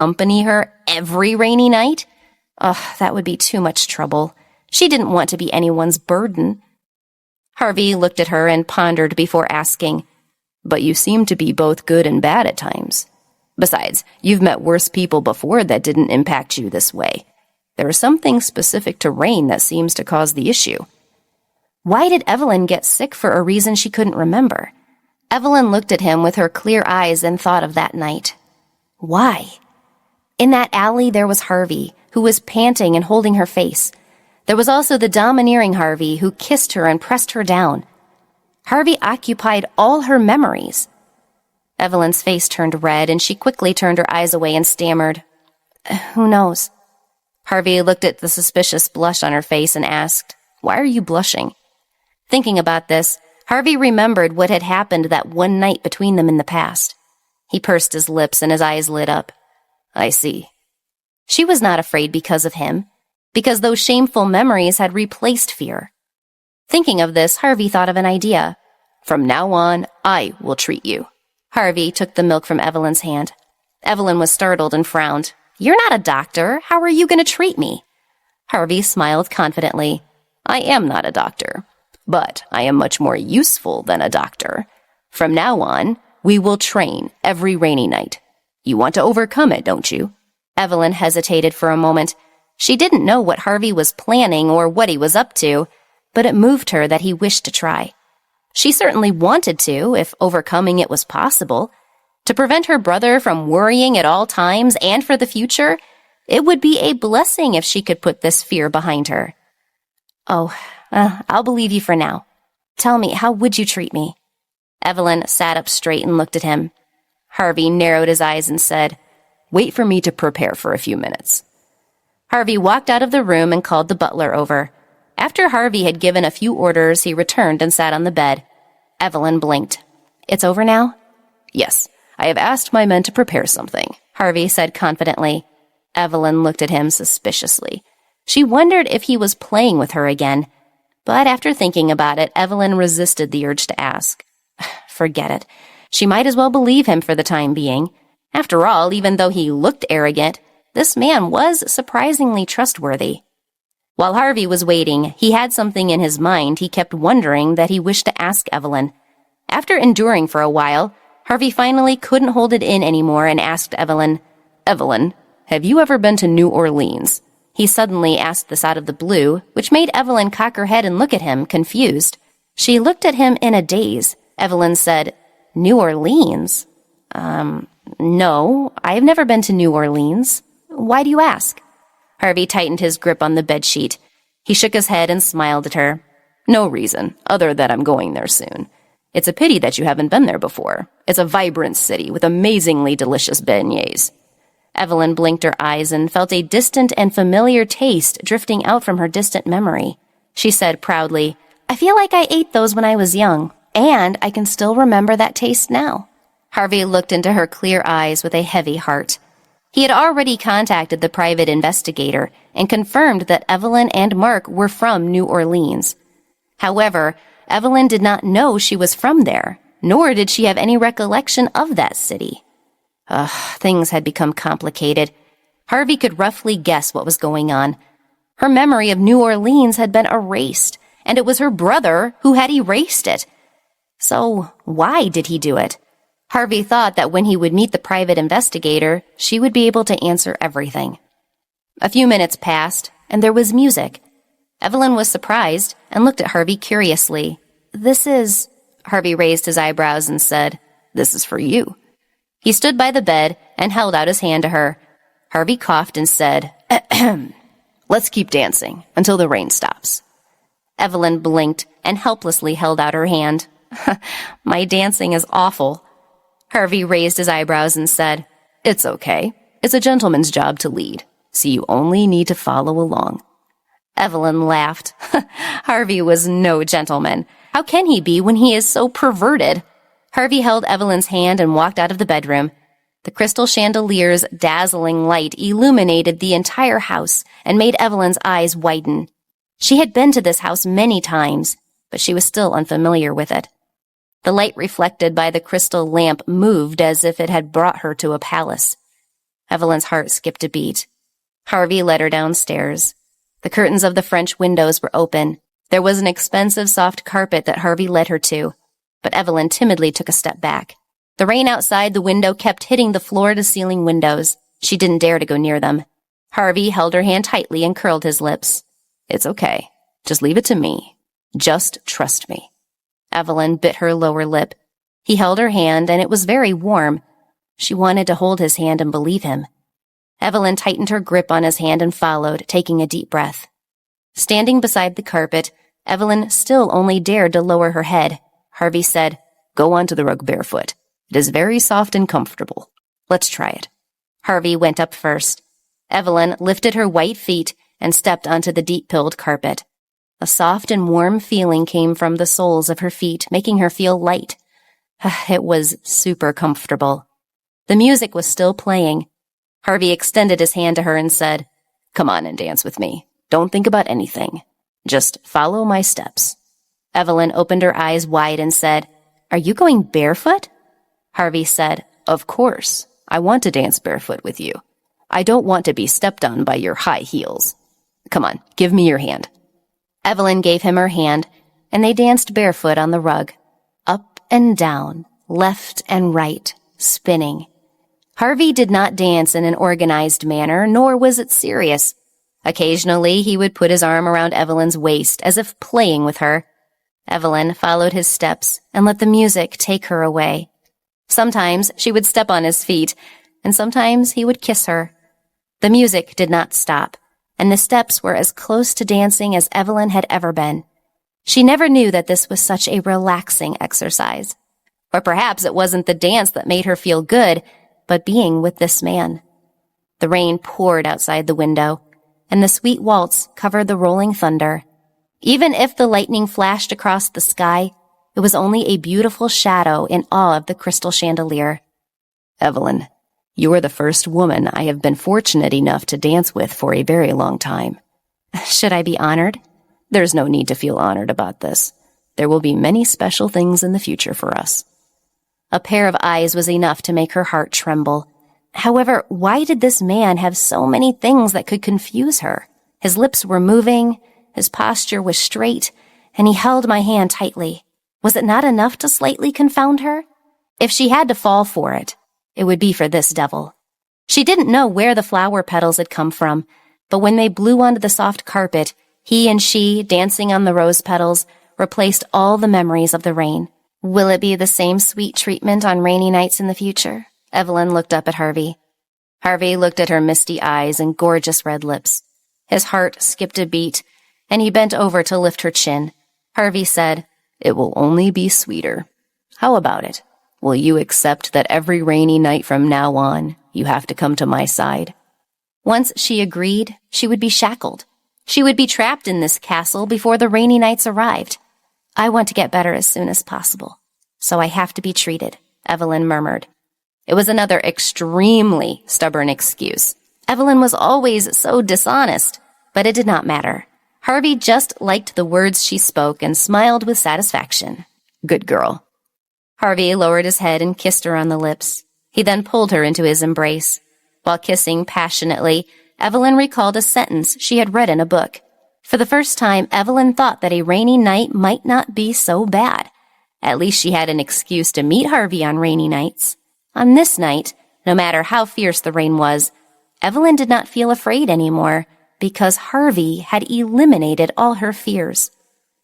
accompany her every rainy night? Ugh, that would be too much trouble. She didn't want to be anyone's burden. Harvey looked at her and pondered before asking, "But you seem to be both good and bad at times. Besides, you've met worse people before that didn't impact you this way. There is something specific to rain that seems to cause the issue." Why did Evelyn get sick for a reason she couldn't remember? Evelyn looked at him with her clear eyes and thought of that night. Why? In that alley there was Harvey, who was panting and holding her face. There was also the domineering Harvey who kissed her and pressed her down. Harvey occupied all her memories. Evelyn's face turned red, and she quickly turned her eyes away and stammered, "Who knows?" Harvey looked at the suspicious blush on her face and asked, "Why are you blushing?" Thinking about this, Harvey remembered what had happened that one night between them in the past. He pursed his lips and his eyes lit up. "I see." She was not afraid because of him, because those shameful memories had replaced fear. Thinking of this, Harvey thought of an idea. "From now on, I will treat you." Harvey took the milk from Evelyn's hand. Evelyn was startled and frowned. "You're not a doctor. How are you going to treat me?" Harvey smiled confidently. "I am not a doctor, but I am much more useful than a doctor. From now on, we will train every rainy night. You want to overcome it, don't you?" Evelyn hesitated for a moment. She didn't know what Harvey was planning or what he was up to, but it moved her that he wished to try. She certainly wanted to, if overcoming it was possible. To prevent her brother from worrying at all times and for the future, it would be a blessing if she could put this fear behind her. I'll believe you for now. Tell me, how would you treat me?" Evelyn sat up straight and looked at him. Harvey narrowed his eyes and said, "Wait for me to prepare for a few minutes." Harvey walked out of the room and called the butler over. After Harvey had given a few orders, he returned and sat on the bed. Evelyn blinked. "It's over now?" "Yes, I have asked my men to prepare something," Harvey said confidently. Evelyn looked at him suspiciously. She wondered if he was playing with her again. But after thinking about it, Evelyn resisted the urge to ask. Forget it. She might as well believe him for the time being. After all, even though he looked arrogant, this man was surprisingly trustworthy. While Harvey was waiting, he had something in his mind he kept wondering that he wished to ask Evelyn. After enduring for a while, Harvey finally couldn't hold it in anymore and asked Evelyn, "Evelyn, have you ever been to New Orleans?" He suddenly asked this out of the blue, which made Evelyn cock her head and look at him, confused. She looked at him in a daze. Evelyn said, "New Orleans? No, I've never been to New Orleans. Why do you ask?" Harvey tightened his grip on the bedsheet. He shook his head and smiled at her. "No reason, other than I'm going there soon. It's a pity that you haven't been there before. It's a vibrant city with amazingly delicious beignets." Evelyn blinked her eyes and felt a distant and familiar taste drifting out from her distant memory. She said proudly, "I feel like I ate those when I was young, and I can still remember that taste now." Harvey looked into her clear eyes with a heavy heart. He had already contacted the private investigator and confirmed that Evelyn and Mark were from New Orleans. However, Evelyn did not know she was from there, nor did she have any recollection of that city. Things had become complicated. Harvey could roughly guess what was going on. Her memory of New Orleans had been erased, and it was her brother who had erased it. So why did he do it? Harvey thought that when he would meet the private investigator, she would be able to answer everything. A few minutes passed, and there was music. Evelyn was surprised and looked at Harvey curiously. "This is—" Harvey raised his eyebrows and said, "This is for you." He stood by the bed and held out his hand to her. Harvey coughed and said, "Ahem. Let's keep dancing until the rain stops." Evelyn blinked and helplessly held out her hand. "My dancing is awful." Harvey raised his eyebrows and said, "It's okay. It's a gentleman's job to lead, so you only need to follow along." Evelyn laughed. Harvey was no gentleman. How can he be when he is so perverted? Harvey held Evelyn's hand and walked out of the bedroom. The crystal chandelier's dazzling light illuminated the entire house and made Evelyn's eyes widen. She had been to this house many times, but she was still unfamiliar with it. The light reflected by the crystal lamp moved as if it had brought her to a palace. Evelyn's heart skipped a beat. Harvey led her downstairs. The curtains of the French windows were open. There was an expensive soft carpet that Harvey led her to, but Evelyn timidly took a step back. The rain outside the window kept hitting the floor-to-ceiling windows. She didn't dare to go near them. Harvey held her hand tightly and curled his lips. "It's okay. Just leave it to me. Just trust me." Evelyn bit her lower lip. He held her hand, and it was very warm. She wanted to hold his hand and believe him. Evelyn tightened her grip on his hand and followed, taking a deep breath. Standing beside the carpet, Evelyn still only dared to lower her head. Harvey said, "Go onto the rug barefoot. It is very soft and comfortable. Let's try it." Harvey went up first. Evelyn lifted her white feet and stepped onto the deep-pilled carpet. A soft and warm feeling came from the soles of her feet, making her feel light. It was super comfortable. The music was still playing. Harvey extended his hand to her and said, "Come on and dance with me. Don't think about anything. Just follow my steps." Evelyn opened her eyes wide and said, "Are you going barefoot?" Harvey said, "Of course. I want to dance barefoot with you. I don't want to be stepped on by your high heels. Come on, give me your hand." Evelyn gave him her hand, and they danced barefoot on the rug. Up and down, left and right, spinning. Harvey did not dance in an organized manner, nor was it serious. Occasionally, he would put his arm around Evelyn's waist, as if playing with her. Evelyn followed his steps and let the music take her away. Sometimes she would step on his feet, and sometimes he would kiss her. The music did not stop, and the steps were as close to dancing as Evelyn had ever been. She never knew that this was such a relaxing exercise. Or perhaps it wasn't the dance that made her feel good, but being with this man. The rain poured outside the window, and the sweet waltz covered the rolling thunder. Even if the lightning flashed across the sky, it was only a beautiful shadow in awe of the crystal chandelier. "Evelyn, you are the first woman I have been fortunate enough to dance with for a very long time." "Should I be honored?" "There's no need to feel honored about this. There will be many special things in the future for us." A pair of eyes was enough to make her heart tremble. However, why did this man have so many things that could confuse her? His lips were moving, his posture was straight, and he held my hand tightly. Was it not enough to slightly confound her? If she had to fall for it, it would be for this devil. She didn't know where the flower petals had come from, but when they blew onto the soft carpet, he and she, dancing on the rose petals, replaced all the memories of the rain. Will it be the same sweet treatment on rainy nights in the future? Evelyn looked up at Harvey. Harvey looked at her misty eyes and gorgeous red lips. His heart skipped a beat, and he bent over to lift her chin. Harvey said, "It will only be sweeter. How about it? Will you accept that every rainy night from now on, you have to come to my side?" Once she agreed, she would be shackled. She would be trapped in this castle before the rainy nights arrived. "I want to get better as soon as possible, so I have to be treated," Evelyn murmured. It was another extremely stubborn excuse. Evelyn was always so dishonest, but it did not matter. Harvey just liked the words she spoke and smiled with satisfaction. "Good girl." Harvey lowered his head and kissed her on the lips. He then pulled her into his embrace. While kissing passionately, Evelyn recalled a sentence she had read in a book. For the first time, Evelyn thought that a rainy night might not be so bad. At least she had an excuse to meet Harvey on rainy nights. On this night, no matter how fierce the rain was, Evelyn did not feel afraid anymore because Harvey had eliminated all her fears.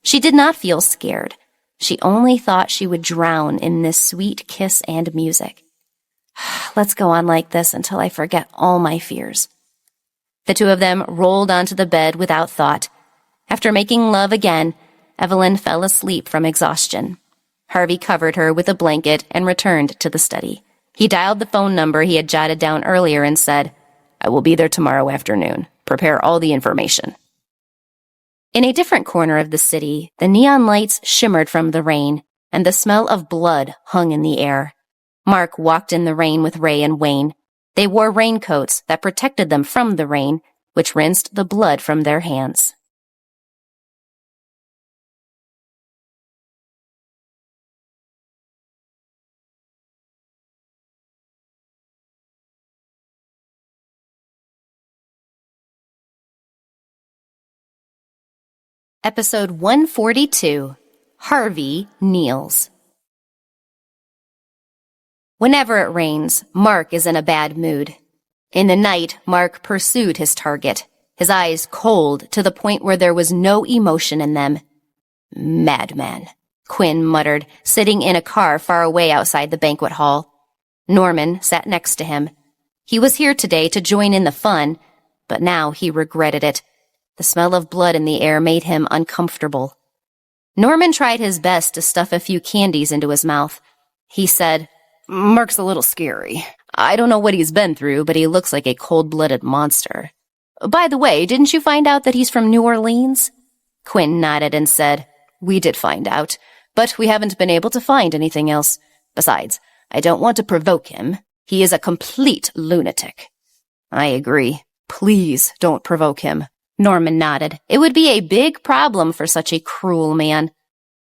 She did not feel scared. She only thought she would drown in this sweet kiss and music. Let's go on like this until I forget all my fears. The two of them rolled onto the bed without thought. After making love again, Evelyn fell asleep from exhaustion. Harvey covered her with a blanket and returned to the study. He dialed the phone number he had jotted down earlier and said, "I will be there tomorrow afternoon. Prepare all the information." In a different corner of the city, the neon lights shimmered from the rain, and the smell of blood hung in the air. Mark walked in the rain with Ray and Wayne. They wore raincoats that protected them from the rain, which rinsed the blood from their hands. Episode 142, Harvey Kneels. Whenever it rains, Mark is in a bad mood. In the night, Mark pursued his target, his eyes cold to the point where there was no emotion in them. Madman, Quinn muttered, sitting in a car far away outside the banquet hall. Norman sat next to him. He was here today to join in the fun, but now he regretted it. The smell of blood in the air made him uncomfortable. Norman tried his best to stuff a few candies into his mouth. He said, "Mark's a little scary. I don't know what he's been through, but he looks like a cold-blooded monster. By the way, didn't you find out that he's from New Orleans?" Quinn nodded and said, "We did find out, but we haven't been able to find anything else. Besides, I don't want to provoke him. He is a complete lunatic." "I agree. Please don't provoke him." Norman nodded. It would be a big problem for such a cruel man.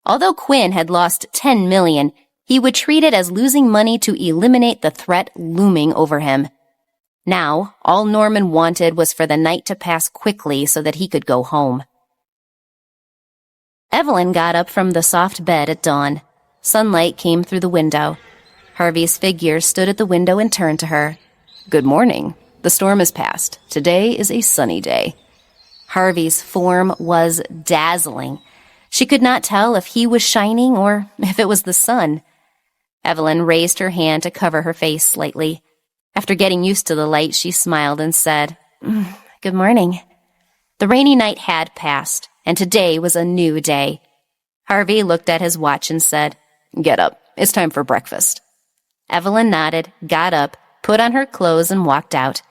Although Quinn had lost $10 million, he would treat it as losing money to eliminate the threat looming over him. Now, all Norman wanted was for the night to pass quickly so that he could go home. Evelyn got up from the soft bed at dawn. Sunlight came through the window. Harvey's figure stood at the window and turned to her. "Good morning. The storm has passed. Today is a sunny day." Harvey's form was dazzling. She could not tell if he was shining or if it was the sun. Evelyn raised her hand to cover her face slightly. After getting used to the light, she smiled and said, "Good morning." The rainy night had passed, and today was a new day. Harvey looked at his watch and said, "Get up. It's time for breakfast." Evelyn nodded, got up, put on her clothes, and walked out.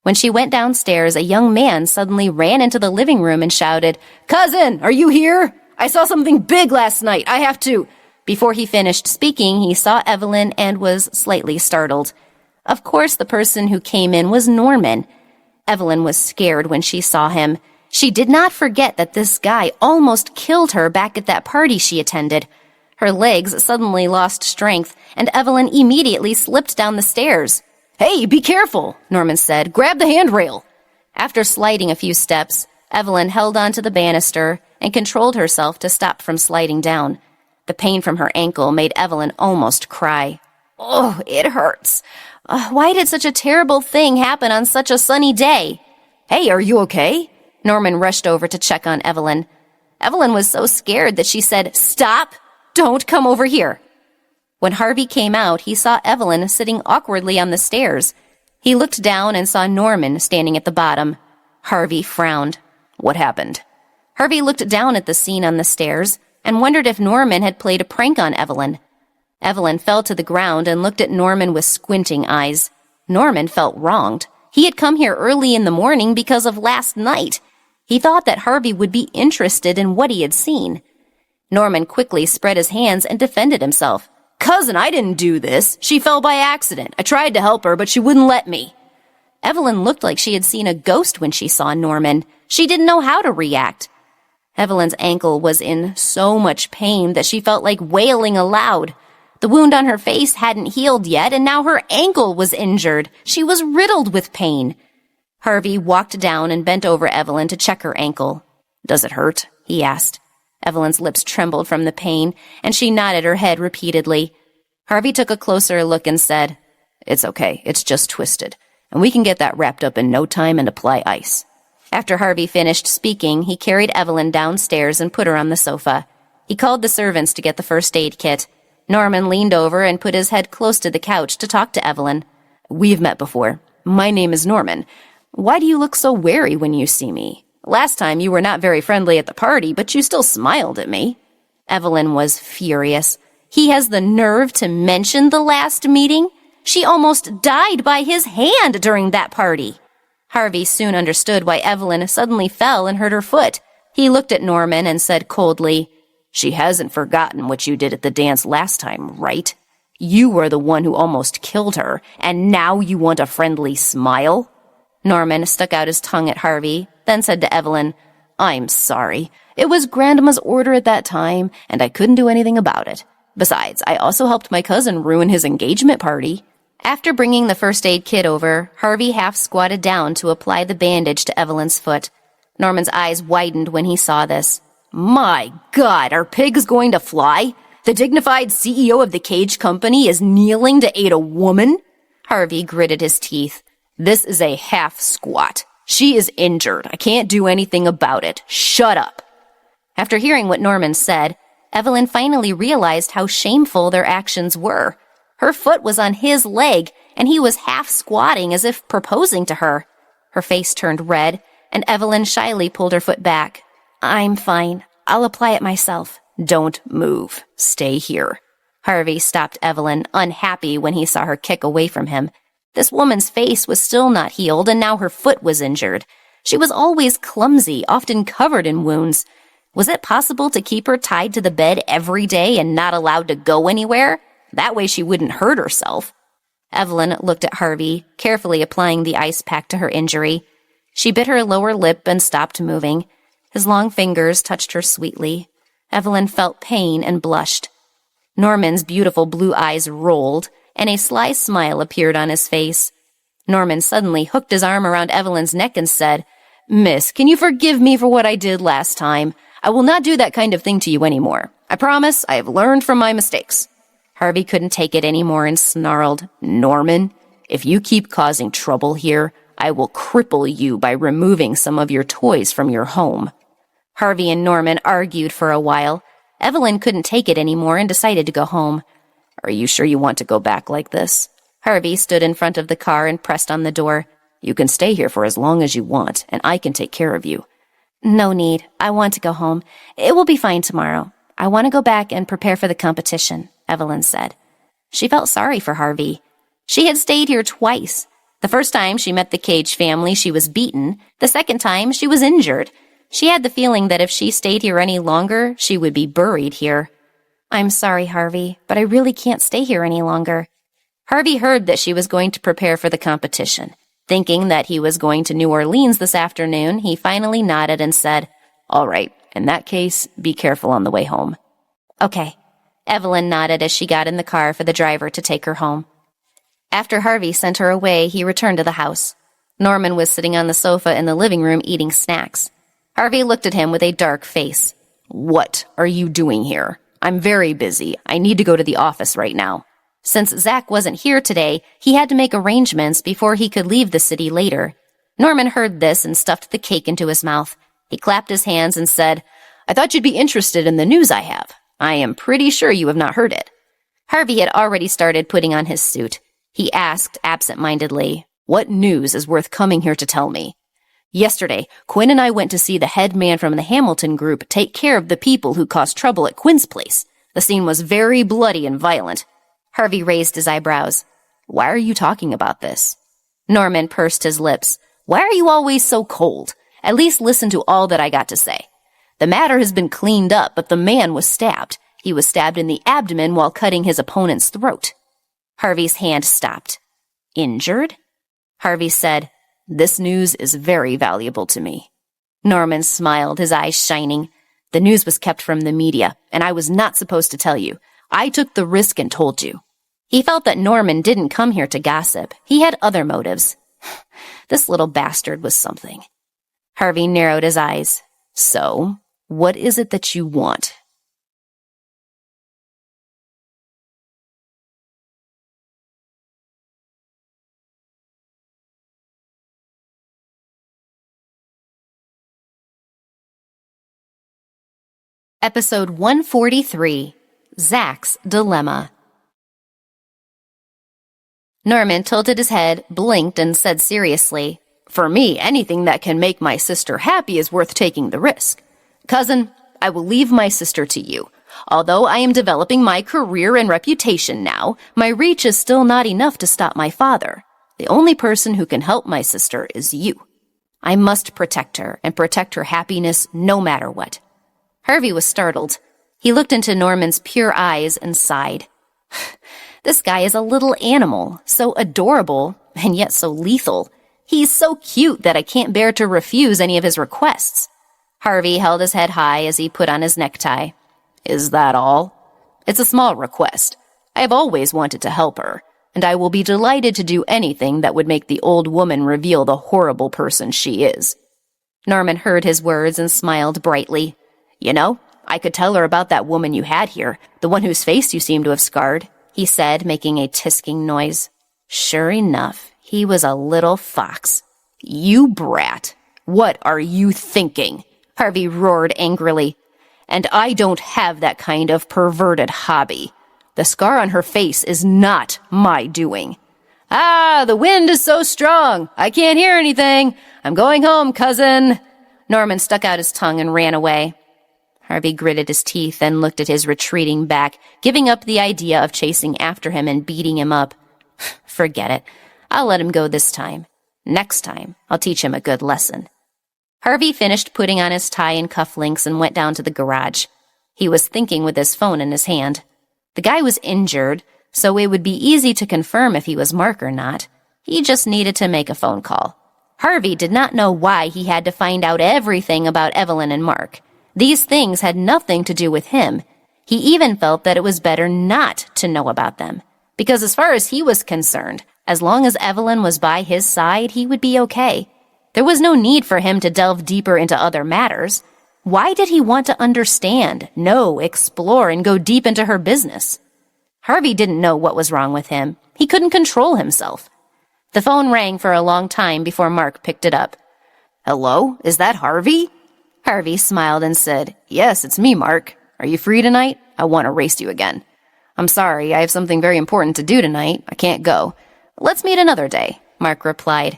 When she went downstairs, a young man suddenly ran into the living room and shouted, "Cousin, are you here? I saw something big last night. I have to—" Before he finished speaking, he saw Evelyn and was slightly startled. Of course, the person who came in was Norman. Evelyn was scared when she saw him. She did not forget that this guy almost killed her back at that party she attended. Her legs suddenly lost strength, and Evelyn immediately slipped down the stairs. "Hey, be careful," Norman said. "Grab the handrail." After sliding a few steps, Evelyn held onto the banister and controlled herself to stop from sliding down. The pain from her ankle made Evelyn almost cry. "Oh, it hurts. Why did such a terrible thing happen on such a sunny day?" "Hey, are you okay?" Norman rushed over to check on Evelyn. Evelyn was so scared that she said, "Stop! Don't come over here." When Harvey came out, he saw Evelyn sitting awkwardly on the stairs. He looked down and saw Norman standing at the bottom. Harvey frowned. "What happened?" Harvey looked down at the scene on the stairs and wondered if Norman had played a prank on Evelyn. Evelyn fell to the ground and looked at Norman with squinting eyes. Norman felt wronged. He had come here early in the morning because of last night. He thought that Harvey would be interested in what he had seen. Norman quickly spread his hands and defended himself. "Cousin, I didn't do this. She fell by accident. I tried to help her, but she wouldn't let me." Evelyn looked like she had seen a ghost when she saw Norman. She didn't know how to react. Evelyn's ankle was in so much pain that she felt like wailing aloud. The wound on her face hadn't healed yet, and now her ankle was injured. She was riddled with pain. Harvey walked down and bent over Evelyn to check her ankle. "Does it hurt?" he asked. Evelyn's lips trembled from the pain, and she nodded her head repeatedly. Harvey took a closer look and said, "It's okay, it's just twisted, and we can get that wrapped up in no time and apply ice." After Harvey finished speaking, he carried Evelyn downstairs and put her on the sofa. He called the servants to get the first aid kit. Norman leaned over and put his head close to the couch to talk to Evelyn. "We've met before. My name is Norman. Why do you look so wary when you see me? Last time you were not very friendly at the party, but you still smiled at me." Evelyn was furious. He has the nerve to mention the last meeting? She almost died by his hand during that party. Harvey soon understood why Evelyn suddenly fell and hurt her foot. He looked at Norman and said coldly, "She hasn't forgotten what you did at the dance last time, right? You were the one who almost killed her, and now you want a friendly smile?" Norman stuck out his tongue at Harvey, then said to Evelyn, "I'm sorry. It was Grandma's order at that time, and I couldn't do anything about it. Besides, I also helped my cousin ruin his engagement party." After bringing the first aid kit over, Harvey half squatted down to apply the bandage to Evelyn's foot. Norman's eyes widened when he saw this. My God, are pigs going to fly? The dignified CEO of the cage company is kneeling to aid a woman? Harvey gritted his teeth. This is a half squat. She is injured. I can't do anything about it. Shut up. After hearing what Norman said, Evelyn finally realized how shameful their actions were. Her foot was on his leg, and he was half squatting as if proposing to her. Her face turned red, and Evelyn shyly pulled her foot back. I'm fine. I'll apply it myself. Don't move. Stay here. Harvey stopped Evelyn, unhappy when he saw her kick away from him. This woman's face was still not healed, and now her foot was injured. She was always clumsy, often covered in wounds. Was it possible to keep her tied to the bed every day and not allowed to go anywhere? That way she wouldn't hurt herself. Evelyn looked at Harvey, carefully applying the ice pack to her injury. She bit her lower lip and stopped moving. His long fingers touched her sweetly. Evelyn felt pain and blushed. Norman's beautiful blue eyes rolled, and a sly smile appeared on his face. Norman suddenly hooked his arm around Evelyn's neck and said, Miss, can you forgive me for what I did last time? I will not do that kind of thing to you anymore. I promise I have learned from my mistakes. Harvey couldn't take it anymore and snarled, Norman, if you keep causing trouble here, I will cripple you by removing some of your toys from your home. Harvey and Norman argued for a while. Evelyn couldn't take it anymore and decided to go home. Are you sure you want to go back like this? Harvey stood in front of the car and pressed on the door. You can stay here for as long as you want, and I can take care of you. No need. I want to go home. It will be fine tomorrow. I want to go back and prepare for the competition, Evelyn said. She felt sorry for Harvey. She had stayed here twice. The first time she met the Cage family, she was beaten. The second time, she was injured. She had the feeling that if she stayed here any longer, she would be buried here. I'm sorry, Harvey, but I really can't stay here any longer. Harvey heard that she was going to prepare for the competition. Thinking that he was going to New Orleans this afternoon, he finally nodded and said, All right, in that case, be careful on the way home. Okay. Evelyn nodded as she got in the car for the driver to take her home. After Harvey sent her away, he returned to the house. Norman was sitting on the sofa in the living room eating snacks. Harvey looked at him with a dark face. What are you doing here? I'm very busy. I need to go to the office right now. Since Zach wasn't here today, he had to make arrangements before he could leave the city later. Norman heard this and stuffed the cake into his mouth. He clapped his hands and said, I thought you'd be interested in the news I have. I am pretty sure you have not heard it. Harvey had already started putting on his suit. He asked absent-mindedly, What news is worth coming here to tell me? Yesterday, Quinn and I went to see the head man from the Hamilton group take care of the people who caused trouble at Quinn's place. The scene was very bloody and violent. Harvey raised his eyebrows. Why are you talking about this? Norman pursed his lips. Why are you always so cold? At least listen to all that I got to say. The matter has been cleaned up, but the man was stabbed. He was stabbed in the abdomen while cutting his opponent's throat. Harvey's hand stopped. Injured? Harvey said, This news is very valuable to me. Norman smiled, his eyes shining. The news was kept from the media, and I was not supposed to tell you. I took the risk and told you. He felt that Norman didn't come here to gossip. He had other motives. This little bastard was something. Harvey narrowed his eyes. So, what is it that you want? Episode 143, Zach's Dilemma. Norman tilted his head, blinked, and said seriously, For me, anything that can make my sister happy is worth taking the risk. Cousin, I will leave my sister to you. Although I am developing my career and reputation now, my reach is still not enough to stop my father. The only person who can help my sister is you. I must protect her and protect her happiness no matter what. Harvey was startled. He looked into Norman's pure eyes and sighed. This guy is a little animal, so adorable and yet so lethal. He's so cute that I can't bear to refuse any of his requests. Harvey held his head high as he put on his necktie. Is that all? It's a small request. I have always wanted to help her, and I will be delighted to do anything that would make the old woman reveal the horrible person she is. Norman heard his words and smiled brightly. You know, I could tell her about that woman you had here, the one whose face you seem to have scarred, he said, making a tisking noise. Sure enough, he was a little fox. You brat! What are you thinking? Harvey roared angrily. And I don't have that kind of perverted hobby. The scar on her face is not my doing. Ah, the wind is so strong. I can't hear anything. I'm going home, cousin. Norman stuck out his tongue and ran away. Harvey gritted his teeth and looked at his retreating back, giving up the idea of chasing after him and beating him up. Forget it. I'll let him go this time. Next time, I'll teach him a good lesson. Harvey finished putting on his tie and cufflinks and went down to the garage. He was thinking with his phone in his hand. The guy was injured, so it would be easy to confirm if he was Mark or not. He just needed to make a phone call. Harvey did not know why he had to find out everything about Evelyn and Mark. These things had nothing to do with him. He even felt that it was better not to know about them, because as far as he was concerned, as long as Evelyn was by his side, he would be okay. There was no need for him to delve deeper into other matters. Why did he want to understand, know, explore, and go deep into her business? Harvey didn't know what was wrong with him. He couldn't control himself. The phone rang for a long time before Mark picked it up. Hello, is that Harvey? Harvey smiled and said, Yes, it's me, Mark. Are you free tonight? I want to race you again. I'm sorry, I have something very important to do tonight. I can't go. Let's meet another day, Mark replied.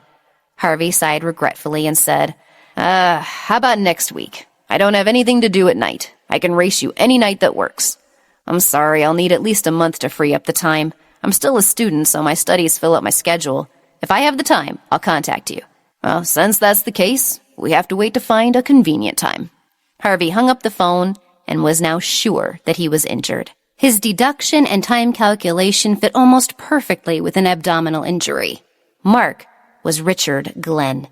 Harvey sighed regretfully and said, how about next week? I don't have anything to do at night. I can race you any night that works. I'm sorry, I'll need at least a month to free up the time. I'm still a student, so my studies fill up my schedule. If I have the time, I'll contact you. Well, since that's the case, we have to wait to find a convenient time. Harvey hung up the phone and was now sure that he was injured. His deduction and time calculation fit almost perfectly with an abdominal injury. Mark was Richard Glenn.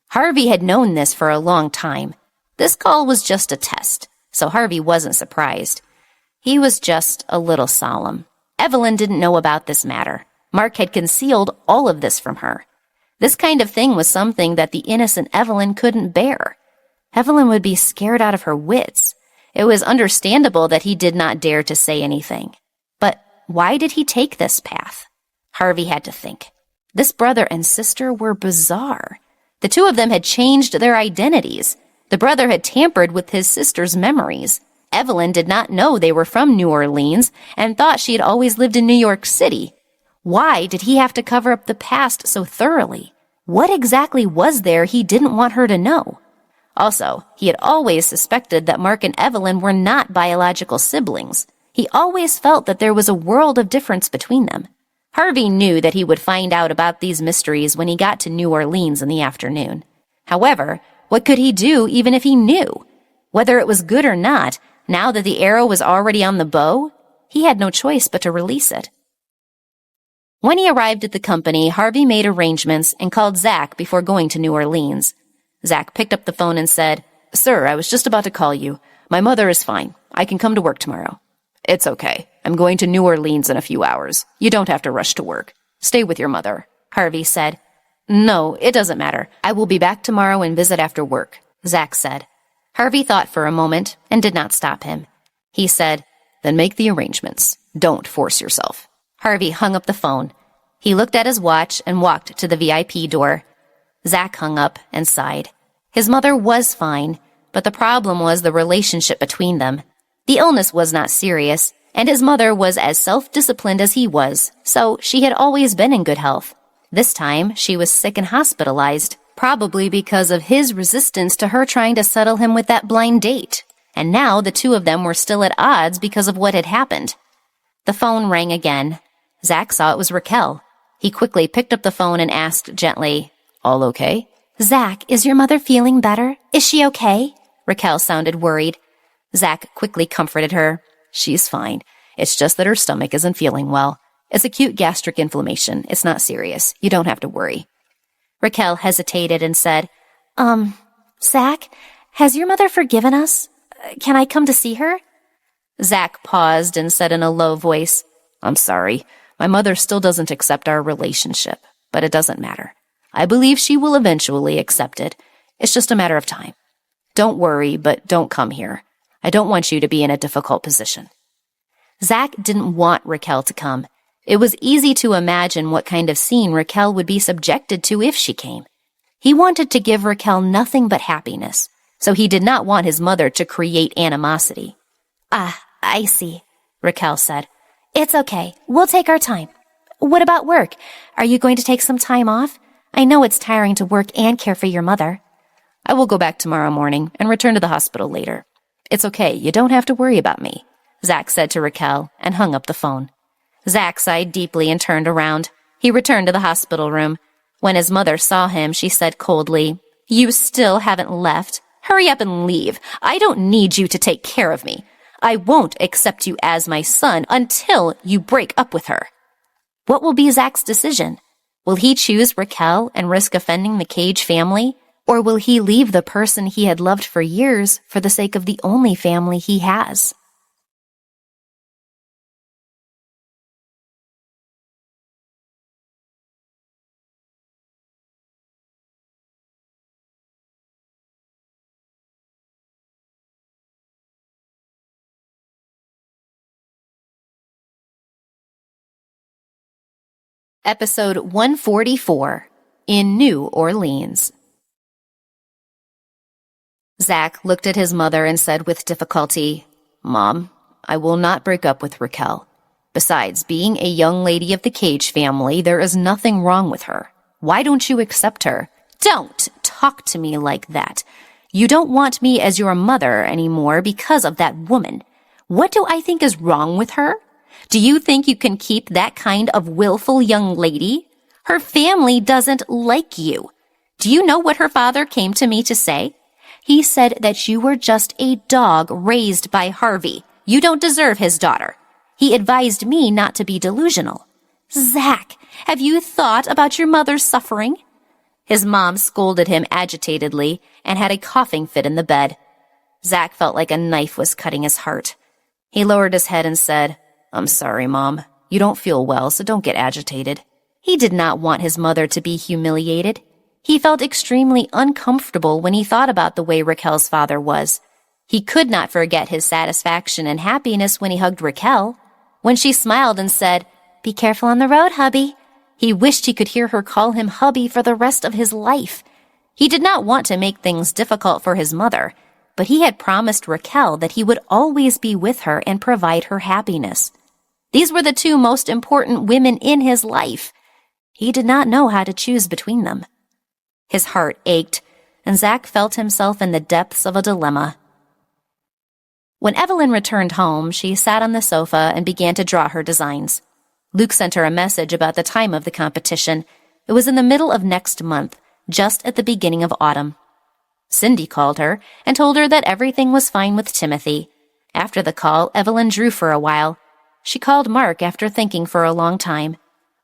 Harvey had known this for a long time. This call was just a test, so Harvey wasn't surprised. He was just a little solemn. Evelyn didn't know about this matter. Mark had concealed all of this from her. This kind of thing was something that the innocent Evelyn couldn't bear. Evelyn would be scared out of her wits. It was understandable that he did not dare to say anything. But why did he take this path? Harvey had to think. This brother and sister were bizarre. The two of them had changed their identities. The brother had tampered with his sister's memories. Evelyn did not know they were from New Orleans and thought she had always lived in New York City. Why did he have to cover up the past so thoroughly? What exactly was there he didn't want her to know? Also, he had always suspected that Mark and Evelyn were not biological siblings. He always felt that there was a world of difference between them. Harvey knew that he would find out about these mysteries when he got to New Orleans in the afternoon. However, what could he do even if he knew? Whether it was good or not, now that the arrow was already on the bow, he had no choice but to release it. When he arrived at the company, Harvey made arrangements and called Zach before going to New Orleans. Zach picked up the phone and said, Sir, I was just about to call you. My mother is fine. I can come to work tomorrow. It's okay. I'm going to New Orleans in a few hours. You don't have to rush to work. Stay with your mother, Harvey said. No, it doesn't matter. I will be back tomorrow and visit after work, Zach said. Harvey thought for a moment and did not stop him. He said, Then make the arrangements. Don't force yourself. Harvey hung up the phone. He looked at his watch and walked to the VIP door. Zach hung up and sighed. His mother was fine, but the problem was the relationship between them. The illness was not serious, and his mother was as self-disciplined as he was, so she had always been in good health. This time, she was sick and hospitalized, probably because of his resistance to her trying to settle him with that blind date. And now the two of them were still at odds because of what had happened. The phone rang again. Zach saw it was Raquel. He quickly picked up the phone and asked gently, All okay? Zach, is your mother feeling better? Is she okay? Raquel sounded worried. Zach quickly comforted her. She's fine. It's just that her stomach isn't feeling well. It's acute gastric inflammation. It's not serious. You don't have to worry. Raquel hesitated and said, Zach, has your mother forgiven us? Can I come to see her? Zach paused and said in a low voice, I'm sorry. My mother still doesn't accept our relationship, but it doesn't matter. I believe she will eventually accept it. It's just a matter of time. Don't worry, but don't come here. I don't want you to be in a difficult position." Zach didn't want Raquel to come. It was easy to imagine what kind of scene Raquel would be subjected to if she came. He wanted to give Raquel nothing but happiness, so he did not want his mother to create animosity. "Ah, I see," Raquel said. "It's okay. We'll take our time. What about work? Are you going to take some time off? I know it's tiring to work and care for your mother." "I will go back tomorrow morning and return to the hospital later. It's okay. You don't have to worry about me," Zach said to Raquel and hung up the phone. Zach sighed deeply and turned around. He returned to the hospital room. When his mother saw him, she said coldly, "You still haven't left? Hurry up and leave. I don't need you to take care of me. I won't accept you as my son until you break up with her." What will be Zach's decision? Will he choose Raquel and risk offending the Cage family? Or will he leave the person he had loved for years for the sake of the only family he has? Episode 144, In New Orleans. Zach looked at his mother and said with difficulty, "Mom, I will not break up with Raquel. Besides, being a young lady of the Cage family, there is nothing wrong with her. Why don't you accept her?" "Don't talk to me like that. You don't want me as your mother anymore because of that woman. What do I think is wrong with her? Do you think you can keep that kind of willful young lady? Her family doesn't like you. Do you know what her father came to me to say? He said that you were just a dog raised by Harvey. You don't deserve his daughter. He advised me not to be delusional." "Zach, have you thought about your mother's suffering?" His mom scolded him agitatedly and had a coughing fit in the bed. Zach felt like a knife was cutting his heart. He lowered his head and said, "I'm sorry, Mom. You don't feel well, so don't get agitated." He did not want his mother to be humiliated. He felt extremely uncomfortable when he thought about the way Raquel's father was. He could not forget his satisfaction and happiness when he hugged Raquel. When she smiled and said, "Be careful on the road, hubby," he wished he could hear her call him hubby for the rest of his life. He did not want to make things difficult for his mother, but he had promised Raquel that he would always be with her and provide her happiness. These were the two most important women in his life. He did not know how to choose between them. His heart ached, and Zach felt himself in the depths of a dilemma. When Evelyn returned home, she sat on the sofa and began to draw her designs. Luke sent her a message about the time of the competition. It was in the middle of next month, just at the beginning of autumn. Cindy called her and told her that everything was fine with Timothy. After the call, Evelyn drew for a while. She called Mark after thinking for a long time.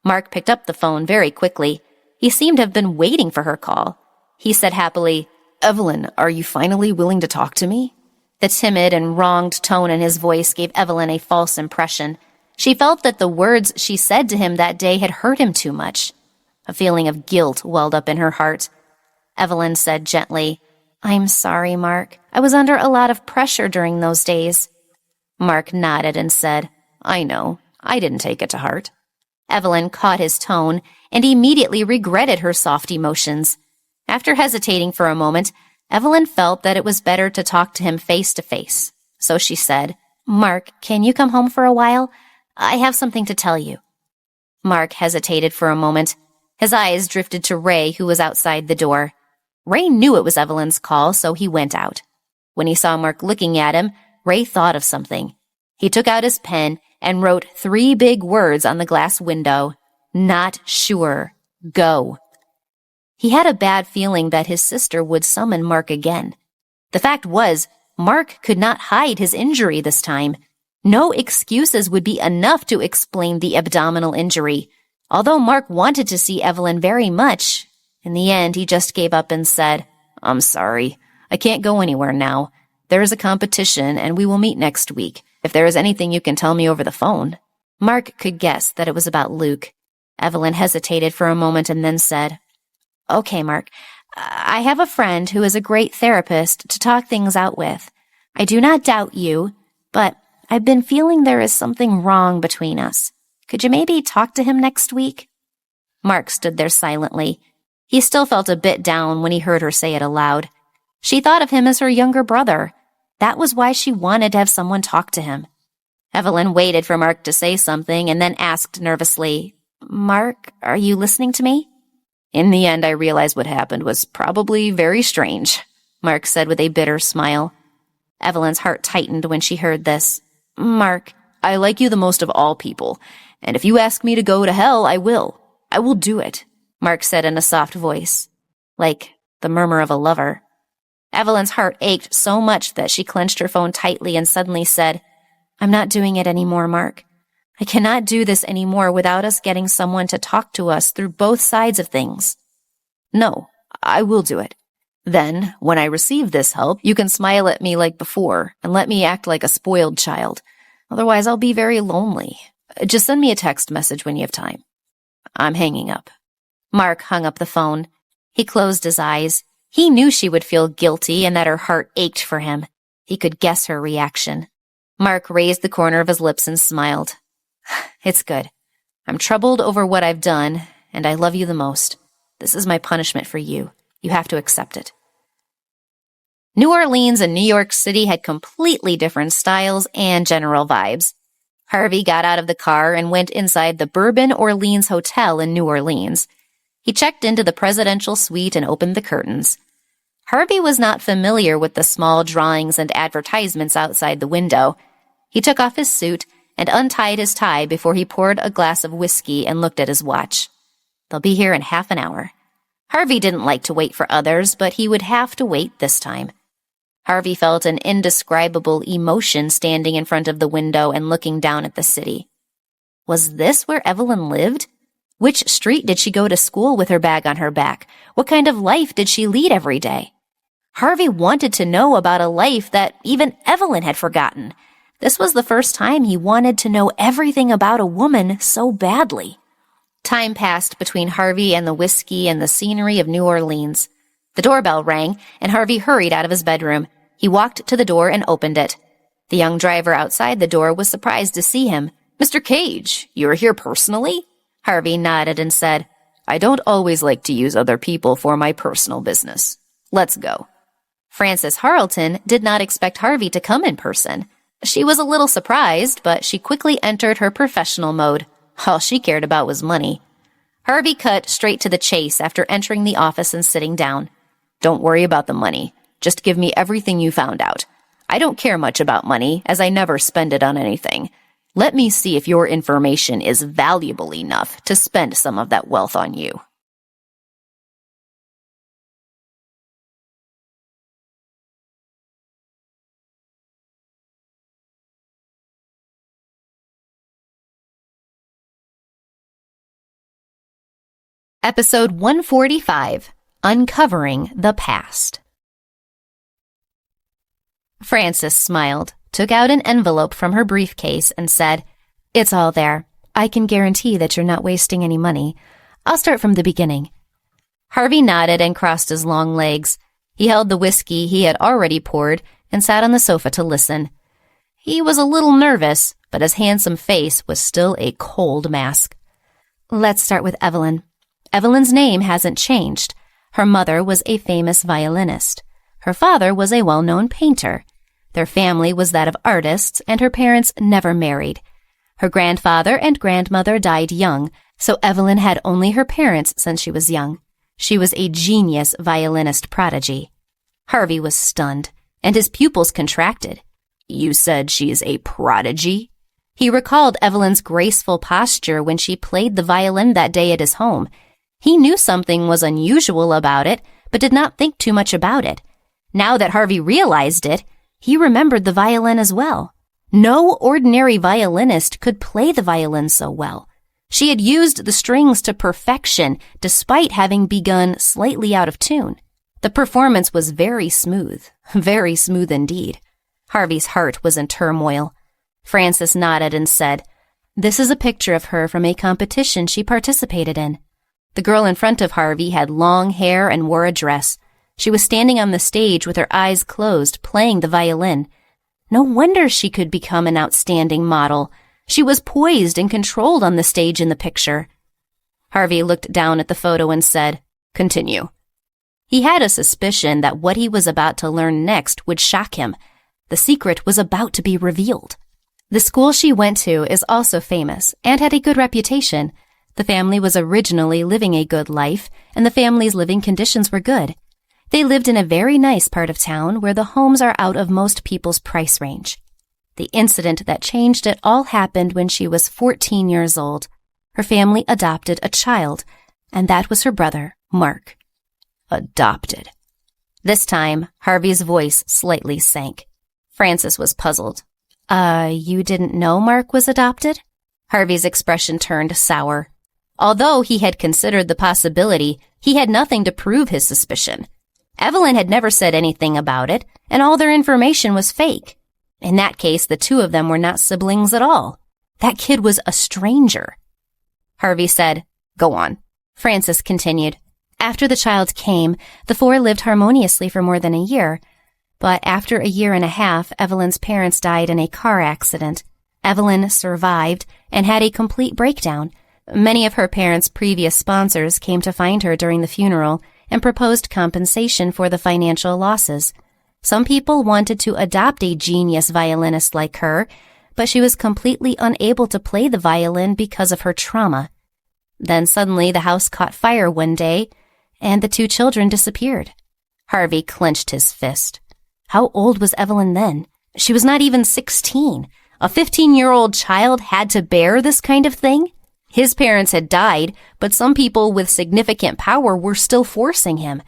Mark picked up the phone very quickly. He seemed to have been waiting for her call. He said happily, "Evelyn, are you finally willing to talk to me?" The timid and wronged tone in his voice gave Evelyn a false impression. She felt that the words she said to him that day had hurt him too much. A feeling of guilt welled up in her heart. Evelyn said gently, "I'm sorry, Mark. I was under a lot of pressure during those days." Mark nodded and said, "I know. I didn't take it to heart." Evelyn caught his tone and immediately regretted her soft emotions. After hesitating for a moment, Evelyn felt that it was better to talk to him face to face. So she said, "Mark, can you come home for a while? I have something to tell you." Mark hesitated for a moment. His eyes drifted to Ray, who was outside the door. Ray knew it was Evelyn's call, so he went out. When he saw Mark looking at him, Ray thought of something. He took out his pen and wrote 3 big words on the glass window. "Not sure. Go." He had a bad feeling that his sister would summon Mark again. The fact was, Mark could not hide his injury this time. No excuses would be enough to explain the abdominal injury. Although Mark wanted to see Evelyn very much, in the end he just gave up and said, "I'm sorry. I can't go anywhere now. There is a competition and we will meet next week. If there is anything you can tell me over the phone." Mark could guess that it was about Luke. Evelyn hesitated for a moment and then said, "Okay, Mark. I have a friend who is a great therapist to talk things out with. I do not doubt you, but I've been feeling there is something wrong between us. Could you maybe talk to him next week?" Mark stood there silently. He still felt a bit down when he heard her say it aloud. She thought of him as her younger brother. That was why she wanted to have someone talk to him. Evelyn waited for Mark to say something and then asked nervously, "Mark, are you listening to me?" "In the end, I realized what happened was probably very strange," Mark said with a bitter smile. Evelyn's heart tightened when she heard this. "Mark, I like you the most of all people, and if you ask me to go to hell, I will. I will do it," Mark said in a soft voice, like the murmur of a lover. Evelyn's heart ached so much that she clenched her phone tightly and suddenly said, "I'm not doing it anymore, Mark. I cannot do this anymore without us getting someone to talk to us through both sides of things." "No, I will do it. Then, when I receive this help, you can smile at me like before and let me act like a spoiled child. Otherwise, I'll be very lonely. Just send me a text message when you have time. I'm hanging up." Mark hung up the phone. He closed his eyes. He knew she would feel guilty and that her heart ached for him. He could guess her reaction. Mark raised the corner of his lips and smiled. "It's good. I'm troubled over what I've done, and I love you the most. This is my punishment for you. You have to accept it." New Orleans and New York City had completely different styles and general vibes. Harvey got out of the car and went inside the Bourbon Orleans Hotel in New Orleans. He checked into the presidential suite and opened the curtains. Harvey was not familiar with the small drawings and advertisements outside the window. He took off his suit and untied his tie before he poured a glass of whiskey and looked at his watch. They'll be here in half an hour. Harvey didn't like to wait for others, but he would have to wait this time. Harvey felt an indescribable emotion standing in front of the window and looking down at the city. Was this where Evelyn lived? Which street did she go to school with her bag on her back? What kind of life did she lead every day? Harvey wanted to know about a life that even Evelyn had forgotten. This was the first time he wanted to know everything about a woman so badly. Time passed between Harvey and the whiskey and the scenery of New Orleans. The doorbell rang, and Harvey hurried out of his bedroom. He walked to the door and opened it. The young driver outside the door was surprised to see him. "Mr. Cage, you are here personally?" Harvey nodded and said, "I don't always like to use other people for my personal business. Let's go." Frances Harleton did not expect Harvey to come in person. She was a little surprised, but she quickly entered her professional mode. All she cared about was money. Harvey cut straight to the chase after entering the office and sitting down. "Don't worry about the money. Just give me everything you found out. I don't care much about money, as I never spend it on anything. Let me see if your information is valuable enough to spend some of that wealth on you." Episode 145, Uncovering the Past. Frances smiled, took out an envelope from her briefcase, and said, "It's all there. I can guarantee that you're not wasting any money. I'll start from the beginning." Harvey nodded and crossed his long legs. He held the whiskey he had already poured and sat on the sofa to listen. He was a little nervous, but his handsome face was still a cold mask. "Let's start with Evelyn. Evelyn's name hasn't changed. Her mother was a famous violinist. Her father was a well-known painter. Their family was that of artists, and her parents never married. Her grandfather and grandmother died young, so Evelyn had only her parents since she was young. She was a genius violinist prodigy. Harvey was stunned, and his pupils contracted. "You said she is a prodigy?" He recalled Evelyn's graceful posture when she played the violin that day at his home. He knew something was unusual about it, but did not think too much about it. Now that Harvey realized it, he remembered the violin as well. No ordinary violinist could play the violin so well. She had used the strings to perfection, despite having begun slightly out of tune. The performance was very smooth indeed. Harvey's heart was in turmoil. Frances nodded and said, "This is a picture of her from a competition she participated in." The girl in front of Harvey had long hair and wore a dress. She was standing on the stage with her eyes closed, playing the violin. No wonder she could become an outstanding model. She was poised and controlled on the stage in the picture. Harvey looked down at the photo and said, "Continue." He had a suspicion that what he was about to learn next would shock him. The secret was about to be revealed. The school she went to is also famous and had a good reputation. The family was originally living a good life, and the family's living conditions were good. They lived in a very nice part of town where the homes are out of most people's price range. The incident that changed it all happened when she was 14 years old. Her family adopted a child, and that was her brother, Mark. Adopted. This time, Harvey's voice slightly sank. Frances was puzzled. You didn't know Mark was adopted?" Harvey's expression turned sour. Although he had considered the possibility, he had nothing to prove his suspicion. Evelyn had never said anything about it, and all their information was fake. In that case, the two of them were not siblings at all. That kid was a stranger. Harvey said, "Go on." Frances continued. After the child came, the four lived harmoniously for more than a year. But after a year and a half, Evelyn's parents died in a car accident. Evelyn survived and had a complete breakdown. Many of her parents' previous sponsors came to find her during the funeral and proposed compensation for the financial losses. Some people wanted to adopt a genius violinist like her, but she was completely unable to play the violin because of her trauma. Then suddenly the house caught fire one day, and the two children disappeared. Harvey clenched his fist. How old was Evelyn then? She was not even 16. A 15-year-old child had to bear this kind of thing? His parents had died, but some people with significant power were still forcing him.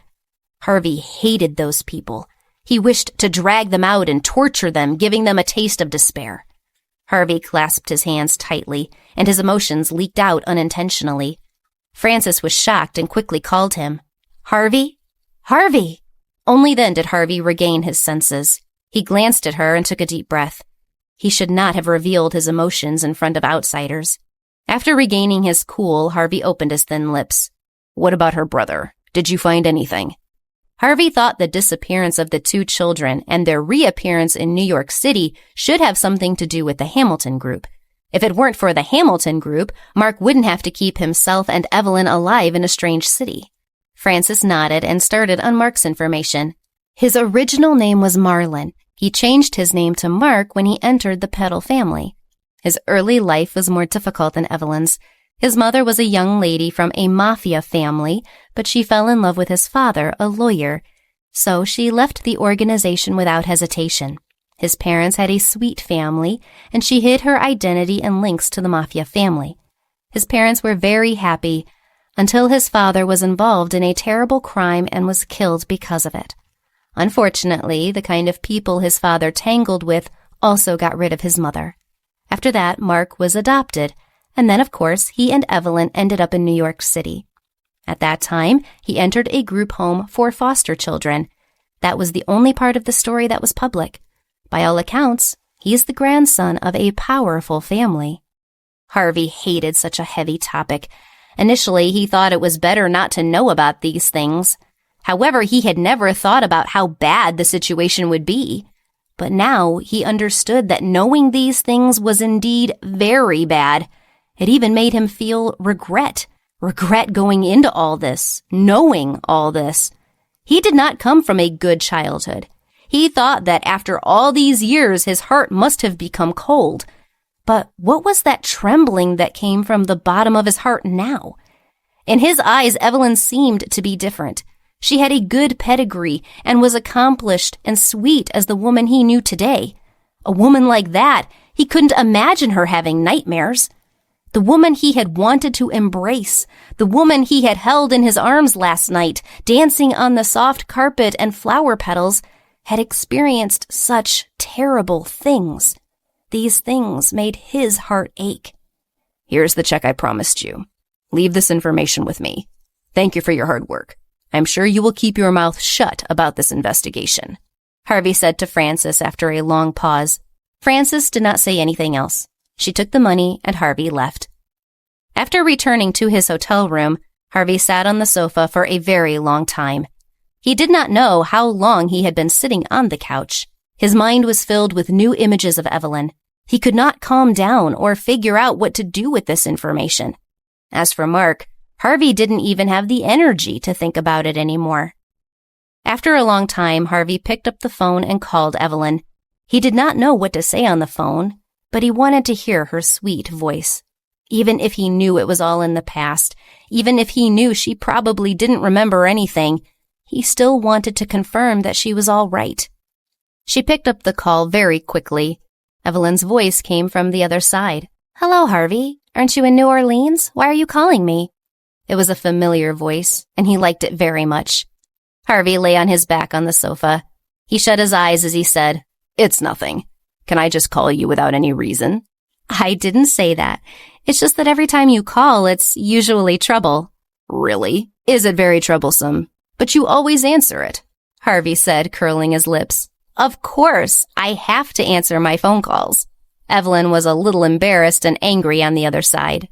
Harvey hated those people. He wished to drag them out and torture them, giving them a taste of despair. Harvey clasped his hands tightly, and his emotions leaked out unintentionally. Frances was shocked and quickly called him. "Harvey? Harvey!" Only then did Harvey regain his senses. He glanced at her and took a deep breath. He should not have revealed his emotions in front of outsiders. After regaining his cool, Harvey opened his thin lips. "What about her brother? Did you find anything?" Harvey thought the disappearance of the two children and their reappearance in New York City should have something to do with the Hamilton group. If it weren't for the Hamilton group, Mark wouldn't have to keep himself and Evelyn alive in a strange city. Frances nodded and started on Mark's information. His original name was Marlin. He changed his name to Mark when he entered the Peddle family. His early life was more difficult than Evelyn's. His mother was a young lady from a mafia family, but she fell in love with his father, a lawyer. So she left the organization without hesitation. His parents had a sweet family, and she hid her identity and links to the mafia family. His parents were very happy until his father was involved in a terrible crime and was killed because of it. Unfortunately, the kind of people his father tangled with also got rid of his mother. After that, Mark was adopted, and then, of course, he and Evelyn ended up in New York City. At that time, he entered a group home for foster children. That was the only part of the story that was public. By all accounts, he is the grandson of a powerful family. Harvey hated such a heavy topic. Initially, he thought it was better not to know about these things. However, he had never thought about how bad the situation would be. But now he understood that knowing these things was indeed very bad. It even made him feel regret going into all this, knowing all this. He did not come from a good childhood. He thought that after all these years, his heart must have become cold. But what was that trembling that came from the bottom of his heart now? In his eyes, Evelyn seemed to be different. She had a good pedigree and was accomplished and sweet as the woman he knew today. A woman like that, he couldn't imagine her having nightmares. The woman he had wanted to embrace, the woman he had held in his arms last night, dancing on the soft carpet and flower petals, had experienced such terrible things. These things made his heart ache. "Here's the check I promised you. Leave this information with me. Thank you for your hard work. I'm sure you will keep your mouth shut about this investigation," Harvey said to Frances after a long pause. Frances did not say anything else. She took the money and Harvey left. After returning to his hotel room, Harvey sat on the sofa for a very long time. He did not know how long he had been sitting on the couch. His mind was filled with new images of Evelyn. He could not calm down or figure out what to do with this information. As for Mark, Harvey didn't even have the energy to think about it anymore. After a long time, Harvey picked up the phone and called Evelyn. He did not know what to say on the phone, but he wanted to hear her sweet voice. Even if he knew it was all in the past, even if he knew she probably didn't remember anything, he still wanted to confirm that she was all right. She picked up the call very quickly. Evelyn's voice came from the other side. "Hello, Harvey. Aren't you in New Orleans? Why are you calling me?" It was a familiar voice, and he liked it very much. Harvey lay on his back on the sofa. He shut his eyes as he said, "It's nothing. Can I just call you without any reason?" "I didn't say that. It's just that every time you call, it's usually trouble." "Really? Is it very troublesome? But you always answer it," Harvey said, curling his lips. "Of course, I have to answer my phone calls." Evelyn was a little embarrassed and angry on the other side.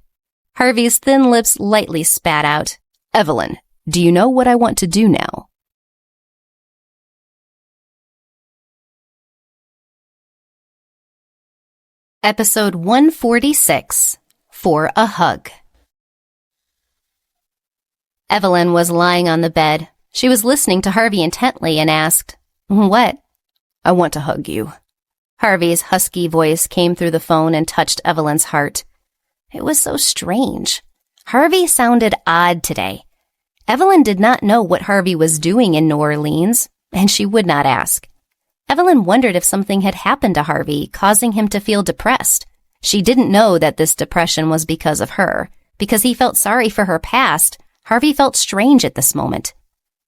Harvey's thin lips lightly spat out. "Evelyn, do you know what I want to do now?" Episode 146, For a Hug. Evelyn was lying on the bed. She was listening to Harvey intently and asked, "What?" "I want to hug you." Harvey's husky voice came through the phone and touched Evelyn's heart. It was so strange. Harvey sounded odd today. Evelyn did not know what Harvey was doing in New Orleans, and she would not ask. Evelyn wondered if something had happened to Harvey, causing him to feel depressed. She didn't know that this depression was because of her. Because he felt sorry for her past, Harvey felt strange at this moment.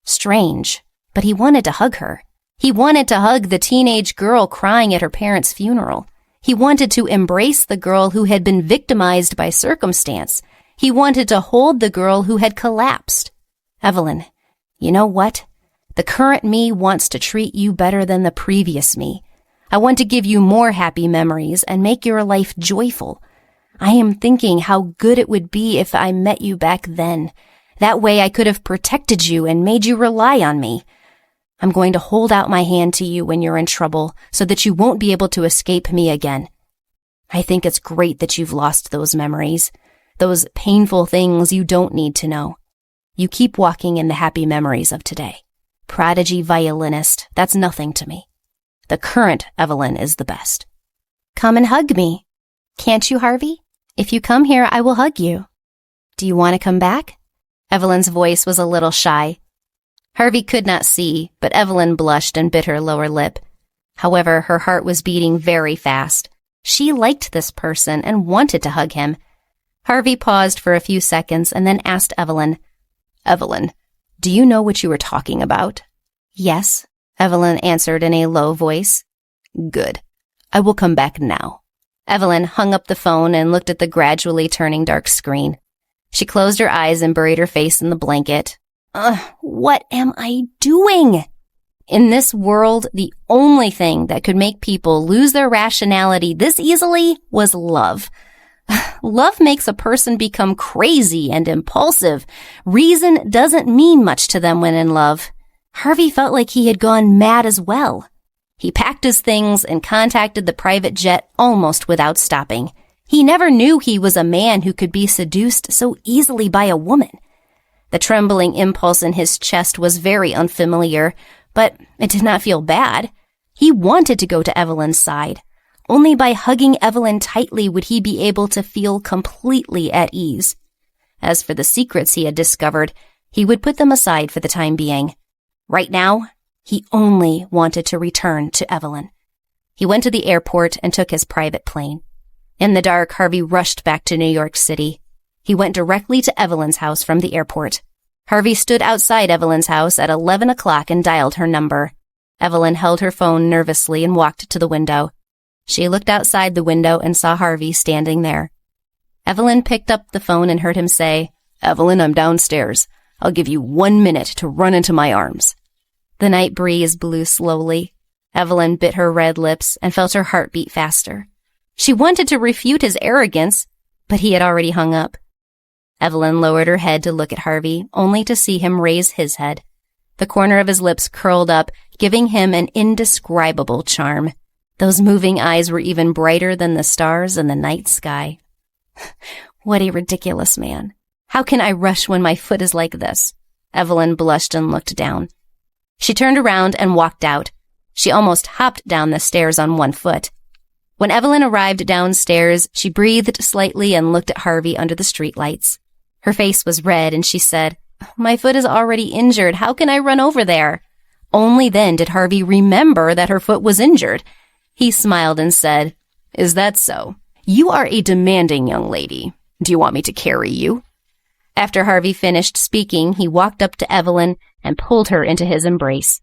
Strange, but he wanted to hug her. He wanted to hug the teenage girl crying at her parents' funeral. He wanted to embrace the girl who had been victimized by circumstance. He wanted to hold the girl who had collapsed. "Evelyn, you know what? The current me wants to treat you better than the previous me. I want to give you more happy memories and make your life joyful. I am thinking how good it would be if I met you back then. That way I could have protected you and made you rely on me. I'm going to hold out my hand to you when you're in trouble so that you won't be able to escape me again. I think it's great that you've lost those memories, those painful things you don't need to know. You keep walking in the happy memories of today. Prodigy violinist, that's nothing to me. The current Evelyn is the best." "Come and hug me. Can't you, Harvey? If you come here, I will hug you." "Do you want to come back?" Evelyn's voice was a little shy. Harvey could not see, but Evelyn blushed and bit her lower lip. However, her heart was beating very fast. She liked this person and wanted to hug him. Harvey paused for a few seconds and then asked Evelyn, "Evelyn, do you know what you were talking about?" "Yes," Evelyn answered in a low voice. "Good. I will come back now." Evelyn hung up the phone and looked at the gradually turning dark screen. She closed her eyes and buried her face in the blanket. What am I doing? In this world, the only thing that could make people lose their rationality this easily was love. Love makes a person become crazy and impulsive. Reason doesn't mean much to them when in love. Harvey felt like he had gone mad as well. He packed his things and contacted the private jet almost without stopping. He never knew he was a man who could be seduced so easily by a woman. The trembling impulse in his chest was very unfamiliar, but it did not feel bad. He wanted to go to Evelyn's side. Only by hugging Evelyn tightly would he be able to feel completely at ease. As for the secrets he had discovered, he would put them aside for the time being. Right now, he only wanted to return to Evelyn. He went to the airport and took his private plane. In the dark, Harvey rushed back to New York City. He went directly to Evelyn's house from the airport. Harvey stood outside Evelyn's house at 11 o'clock and dialed her number. Evelyn held her phone nervously and walked to the window. She looked outside the window and saw Harvey standing there. Evelyn picked up the phone and heard him say, "Evelyn, I'm downstairs. I'll give you 1 minute to run into my arms." The night breeze blew slowly. Evelyn bit her red lips and felt her heart beat faster. She wanted to refute his arrogance, but he had already hung up. Evelyn lowered her head to look at Harvey, only to see him raise his head. The corner of his lips curled up, giving him an indescribable charm. Those moving eyes were even brighter than the stars in the night sky. What a ridiculous man. How can I rush when my foot is like this? Evelyn blushed and looked down. She turned around and walked out. She almost hopped down the stairs on one foot. When Evelyn arrived downstairs, she breathed slightly and looked at Harvey under the streetlights. Her face was red and she said, "My foot is already injured. How can I run over there?" Only then did Harvey remember that her foot was injured. He smiled and said, "Is that so? You are a demanding young lady. Do you want me to carry you?" After Harvey finished speaking, he walked up to Evelyn and pulled her into his embrace.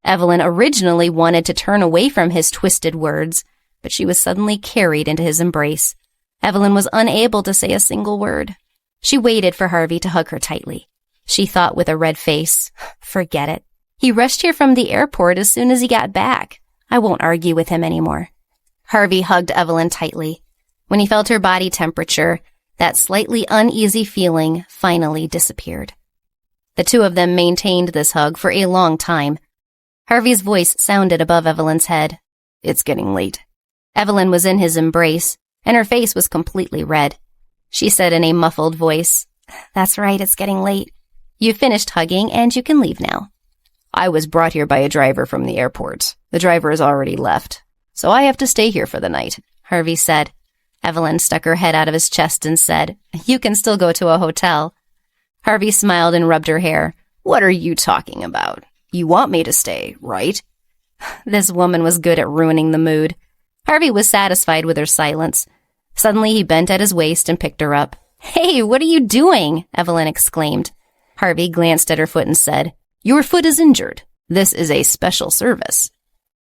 Evelyn originally wanted to turn away from his twisted words, but she was suddenly carried into his embrace. Evelyn was unable to say a single word. She waited for Harvey to hug her tightly. She thought with a red face, "Forget it. He rushed here from the airport as soon as he got back. I won't argue with him anymore." Harvey hugged Evelyn tightly. When he felt her body temperature, that slightly uneasy feeling finally disappeared. The two of them maintained this hug for a long time. Harvey's voice sounded above Evelyn's head. "It's getting late." Evelyn was in his embrace, and her face was completely red. She said in a muffled voice, "That's right, it's getting late. You've finished hugging, and you can leave now." "I was brought here by a driver from the airport. The driver has already left, so I have to stay here for the night," Harvey said. Evelyn stuck her head out of his chest and said, "You can still go to a hotel." Harvey smiled and rubbed her hair. "What are you talking about? You want me to stay, right?" This woman was good at ruining the mood. Harvey was satisfied with her silence. Suddenly he bent at his waist and picked her up. "Hey, what are you doing?" Evelyn exclaimed. Harvey glanced at her foot and said, "Your foot is injured. This is a special service."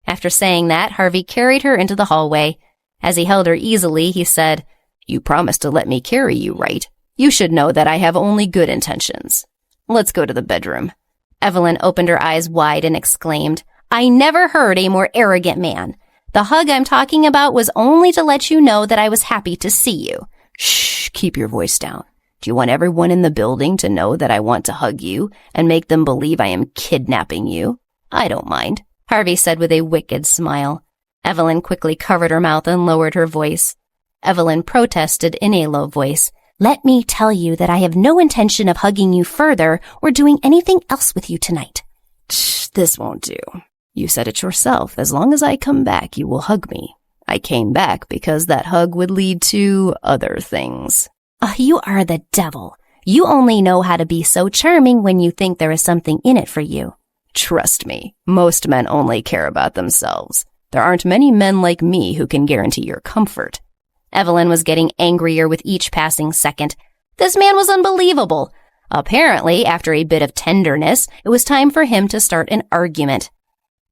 After saying that, Harvey carried her into the hallway. As he held her easily, he said, "You promised to let me carry you, right? You should know that I have only good intentions. Let's go to the bedroom." Evelyn opened her eyes wide and exclaimed, "I never heard a more arrogant man. The hug I'm talking about was only to let you know that I was happy to see you." "Shh, keep your voice down. Do you want everyone in the building to know that I want to hug you and make them believe I am kidnapping you? I don't mind," Harvey said with a wicked smile. Evelyn quickly covered her mouth and lowered her voice. Evelyn protested in a low voice, "Let me tell you that I have no intention of hugging you further or doing anything else with you tonight." "Shh, this won't do. You said it yourself. As long as I come back, you will hug me. I came back because that hug would lead to other things." "Oh, you are the devil. You only know how to be so charming when you think there is something in it for you." "Trust me, most men only care about themselves. There aren't many men like me who can guarantee your comfort." Evelyn was getting angrier with each passing second. This man was unbelievable. Apparently, after a bit of tenderness, it was time for him to start an argument.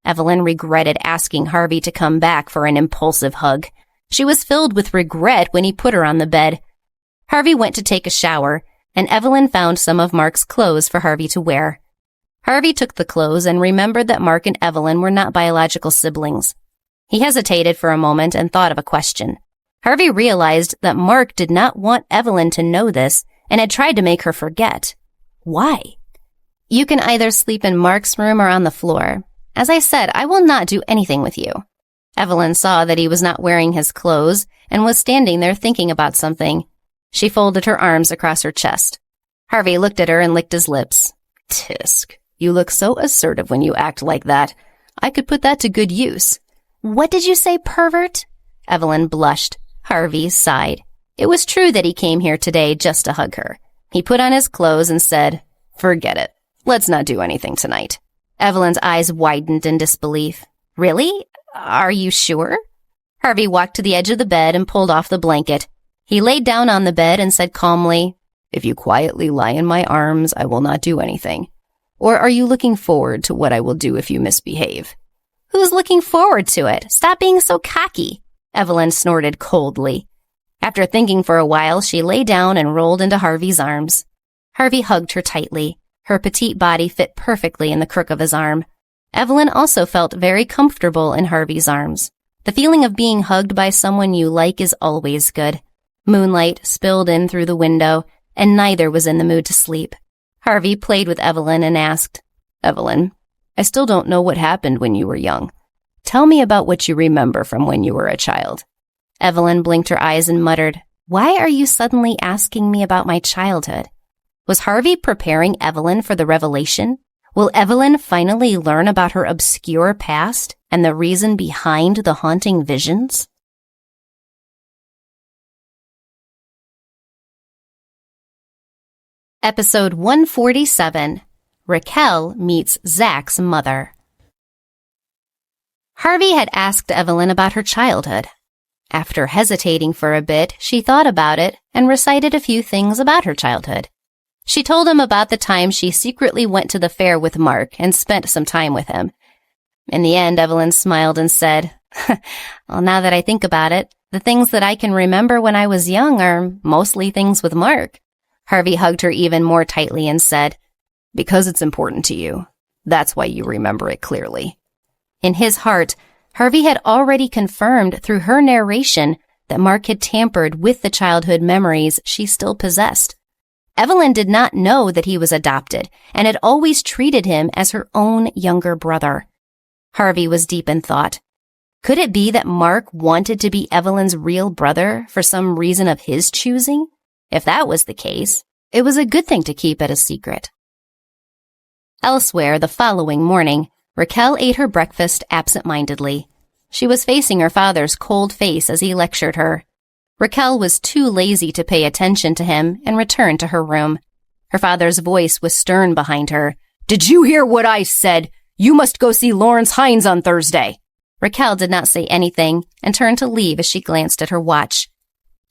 Evelyn regretted asking Harvey to come back for an impulsive hug. She was filled with regret when he put her on the bed. Harvey went to take a shower, and Evelyn found some of Mark's clothes for Harvey to wear. Harvey took the clothes and remembered that Mark and Evelyn were not biological siblings. He hesitated for a moment and thought of a question. Harvey realized that Mark did not want Evelyn to know this and had tried to make her forget. Why? "You can either sleep in Mark's room or on the floor. As I said, I will not do anything with you." Evelyn saw that he was not wearing his clothes and was standing there thinking about something. She folded her arms across her chest. Harvey looked at her and licked his lips. "Tisk, you look so assertive when you act like that. I could put that to good use." "What did you say, pervert?" Evelyn blushed. Harvey sighed. It was true that he came here today just to hug her. He put on his clothes and said, "Forget it. Let's not do anything tonight." Evelyn's eyes widened in disbelief. "Really? Are you sure?" Harvey walked to the edge of the bed and pulled off the blanket. He laid down on the bed and said calmly, "If you quietly lie in my arms, I will not do anything. Or are you looking forward to what I will do if you misbehave?" "Who's looking forward to it? Stop being so cocky," Evelyn snorted coldly. After thinking for a while, she lay down and rolled into Harvey's arms. Harvey hugged her tightly. Her petite body fit perfectly in the crook of his arm. Evelyn also felt very comfortable in Harvey's arms. The feeling of being hugged by someone you like is always good. Moonlight spilled in through the window, and neither was in the mood to sleep. Harvey played with Evelyn and asked, "Evelyn, I still don't know what happened when you were young. Tell me about what you remember from when you were a child." Evelyn blinked her eyes and muttered, "Why are you suddenly asking me about my childhood?" Was Harvey preparing Evelyn for the revelation? Will Evelyn finally learn about her obscure past and the reason behind the haunting visions? Episode 147, Raquel Meets Zach's Mother. Harvey had asked Evelyn about her childhood. After hesitating for a bit, she thought about it and recited a few things about her childhood. She told him about the time she secretly went to the fair with Mark and spent some time with him. In the end, Evelyn smiled and said, "Well, now that I think about it, the things that I can remember when I was young are mostly things with Mark." Harvey hugged her even more tightly and said, "Because it's important to you. That's why you remember it clearly." In his heart, Harvey had already confirmed through her narration that Mark had tampered with the childhood memories she still possessed. Evelyn did not know that he was adopted and had always treated him as her own younger brother. Harvey was deep in thought. Could it be that Mark wanted to be Evelyn's real brother for some reason of his choosing? If that was the case, it was a good thing to keep it a secret. Elsewhere, the following morning, Raquel ate her breakfast absent-mindedly. She was facing her father's cold face as he lectured her. Raquel was too lazy to pay attention to him and returned to her room. Her father's voice was stern behind her. "Did you hear what I said? You must go see Lawrence Hines on Thursday." Raquel did not say anything and turned to leave as she glanced at her watch.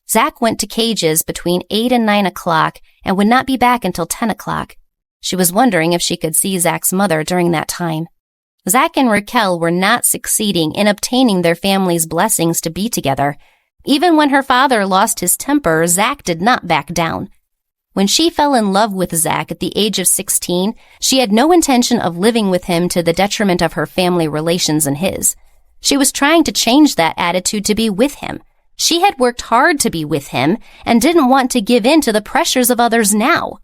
Zach went to Cage's between 8 and 9 o'clock and would not be back until 10 o'clock. She was wondering if she could see Zach's mother during that time. Zach and Raquel were not succeeding in obtaining their family's blessings to be together. Even when her father lost his temper, Zach did not back down. When she fell in love with Zach at the age of 16, she had no intention of living with him to the detriment of her family relations and his. She was trying to change that attitude to be with him. She had worked hard to be with him and didn't want to give in to the pressures of others now.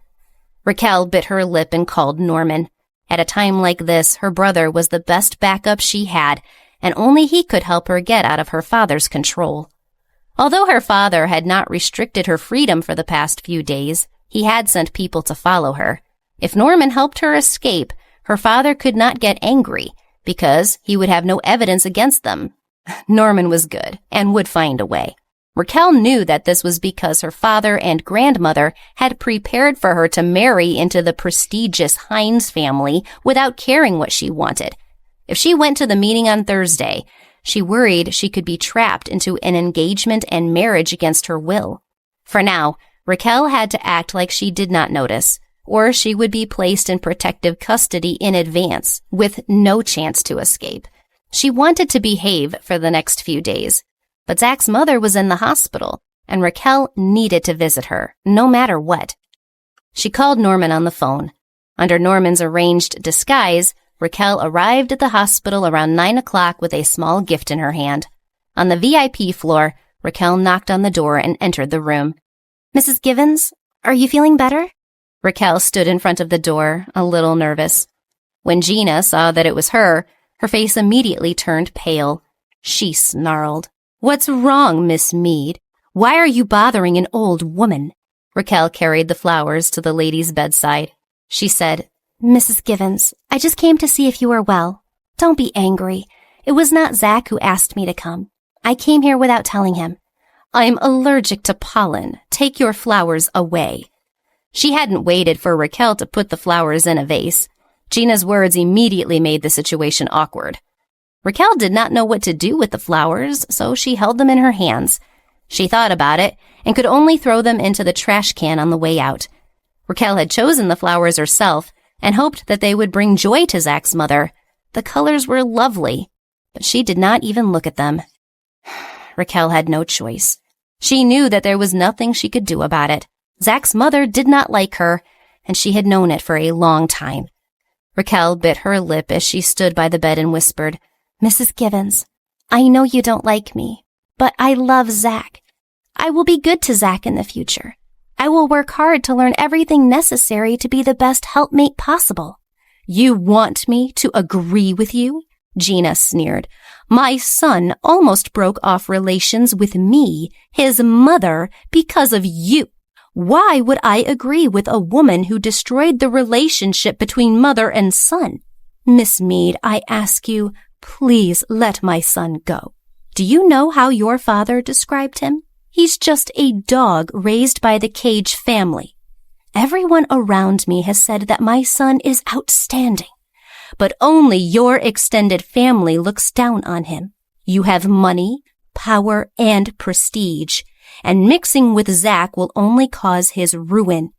Raquel bit her lip and called Norman. At a time like this, her brother was the best backup she had, and only he could help her get out of her father's control. Although her father had not restricted her freedom for the past few days, he had sent people to follow her. If Norman helped her escape, her father could not get angry, because he would have no evidence against them. Norman was good and would find a way. Raquel knew that this was because her father and grandmother had prepared for her to marry into the prestigious Hines family without caring what she wanted. If she went to the meeting on Thursday, she worried she could be trapped into an engagement and marriage against her will. For now, Raquel had to act like she did not notice, or she would be placed in protective custody in advance, with no chance to escape. She wanted to behave for the next few days, but Zach's mother was in the hospital, and Raquel needed to visit her, no matter what. She called Norman on the phone. Under Norman's arranged disguise, Raquel arrived at the hospital around 9 o'clock with a small gift in her hand. On the VIP floor, Raquel knocked on the door and entered the room. "Mrs. Givens, are you feeling better?" Raquel stood in front of the door, a little nervous. When Gina saw that it was her face immediately turned pale. She snarled, "What's wrong, Miss Meade? Why are you bothering an old woman?" Raquel carried the flowers to the lady's bedside. She said, "Mrs. Givens, I just came to see if you were well. Don't be angry. It was not Zach who asked me to come. I came here without telling him." "I'm allergic to pollen. Take your flowers away." She hadn't waited for Raquel to put the flowers in a vase. Gina's words immediately made the situation awkward. Raquel did not know what to do with the flowers, so she held them in her hands. She thought about it and could only throw them into the trash can on the way out. Raquel had chosen the flowers herself and hoped that they would bring joy to Zach's mother. The colors were lovely, but she did not even look at them. Raquel had no choice. She knew that there was nothing she could do about it. Zach's mother did not like her, and she had known it for a long time. Raquel bit her lip as she stood by the bed and whispered, "Mrs. Givens, I know you don't like me, but I love Zach. I will be good to Zach in the future. I will work hard to learn everything necessary to be the best helpmate possible. You want me to agree with you? Gina sneered. My son almost broke off relations with me, his mother, because of you. Why would I agree with a woman who destroyed the relationship between mother and son? Miss Mead, I ask you, please let my son go. Do you know how your father described him? He's just a dog raised by the Cage family. Everyone around me has said that my son is outstanding, but only your extended family looks down on him. You have money, power, and prestige, and mixing with Zach will only cause his ruin.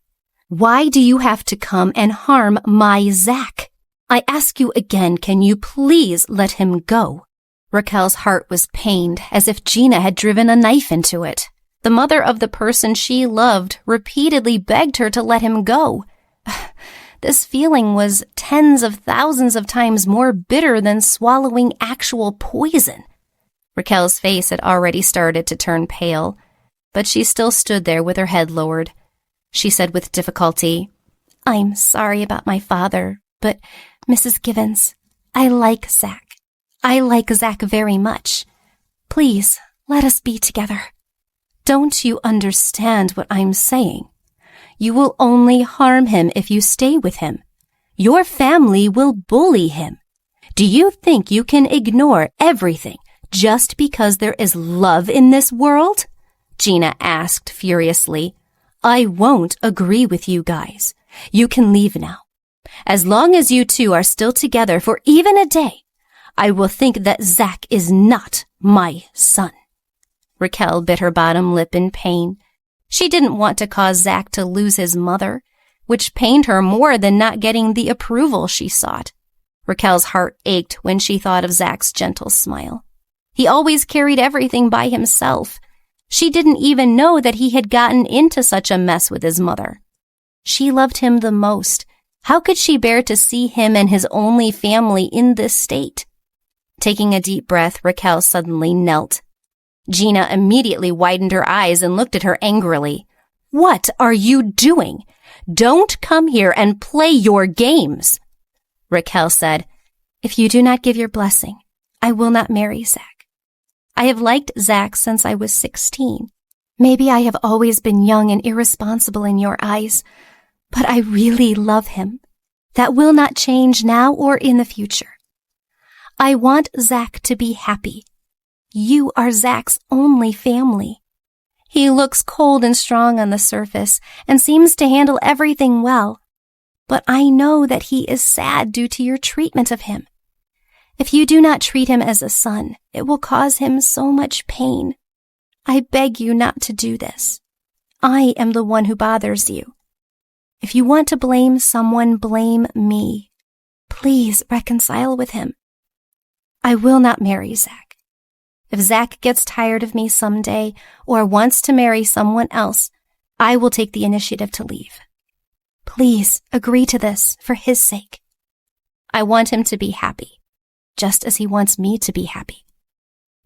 Why do you have to come and harm my Zach? I ask you again, can you please let him go? Raquel's heart was pained, as if Gina had driven a knife into it. The mother of the person she loved repeatedly begged her to let him go. This feeling was tens of thousands of times more bitter than swallowing actual poison. Raquel's face had already started to turn pale, but she still stood there with her head lowered. She said with difficulty, I'm sorry about my father, but Mrs. Givens, I like Zach. I like Zach very much. Please, let us be together. Don't you understand what I'm saying? You will only harm him if you stay with him. Your family will bully him. Do you think you can ignore everything just because there is love in this world? Gina asked furiously. I won't agree with you guys. You can leave now. As long as you two are still together for even a day, I will think that Zach is not my son. Raquel bit her bottom lip in pain. She didn't want to cause Zach to lose his mother, which pained her more than not getting the approval she sought. Raquel's heart ached when she thought of Zach's gentle smile. He always carried everything by himself. She didn't even know that he had gotten into such a mess with his mother. She loved him the most. How could she bear to see him and his only family in this state? Taking a deep breath, Raquel suddenly knelt. Gina immediately widened her eyes and looked at her angrily. What are you doing? Don't come here and play your games. Raquel said, If you do not give your blessing, I will not marry Zach. I have liked Zach since I was 16. Maybe I have always been young and irresponsible in your eyes, but I really love him. That will not change now or in the future. I want Zach to be happy. You are Zach's only family. He looks cold and strong on the surface and seems to handle everything well, but I know that he is sad due to your treatment of him. If you do not treat him as a son, it will cause him so much pain. I beg you not to do this. I am the one who bothers you. If you want to blame someone, blame me. Please reconcile with him. I will not marry Zach. If Zach gets tired of me someday or wants to marry someone else, I will take the initiative to leave. Please agree to this for his sake. I want him to be happy, just as he wants me to be happy.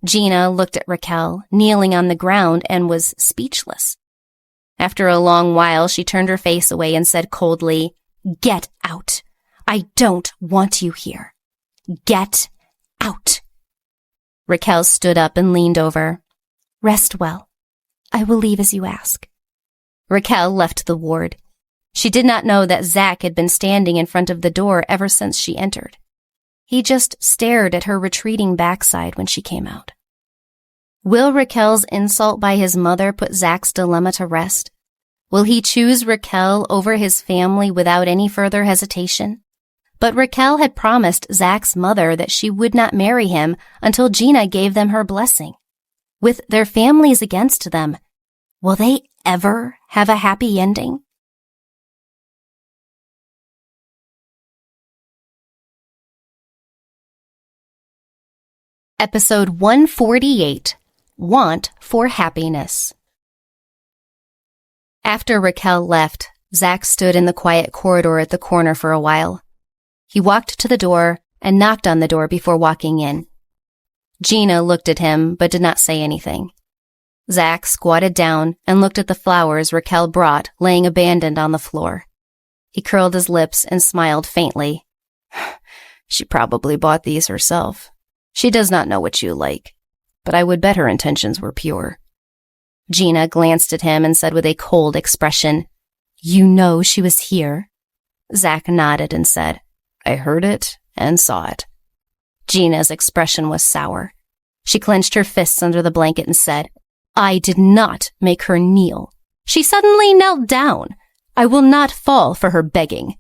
Gina looked at Raquel, kneeling on the ground, and was speechless. After a long while, she turned her face away and said coldly, Get out. I don't want you here. Get out. Raquel stood up and leaned over. Rest well. I will leave as you ask. Raquel left the ward. She did not know that Zach had been standing in front of the door ever since she entered. He just stared at her retreating backside when she came out. Will Raquel's insult by his mother put Zach's dilemma to rest? Will he choose Raquel over his family without any further hesitation? But Raquel had promised Zach's mother that she would not marry him until Gina gave them her blessing. With their families against them, will they ever have a happy ending? Episode 148, Want for Happiness. After Raquel left, Zach stood in the quiet corridor at the corner for a while. He walked to the door and knocked on the door before walking in. Gina looked at him but did not say anything. Zach squatted down and looked at the flowers Raquel brought laying abandoned on the floor. He curled his lips and smiled faintly. She probably bought these herself. She does not know what you like, but I would bet her intentions were pure. Gina glanced at him and said with a cold expression, "You know she was here?" Zach nodded and said, "I heard it and saw it." Gina's expression was sour. She clenched her fists under the blanket and said, "I did not make her kneel. She suddenly knelt down. I will not fall for her begging."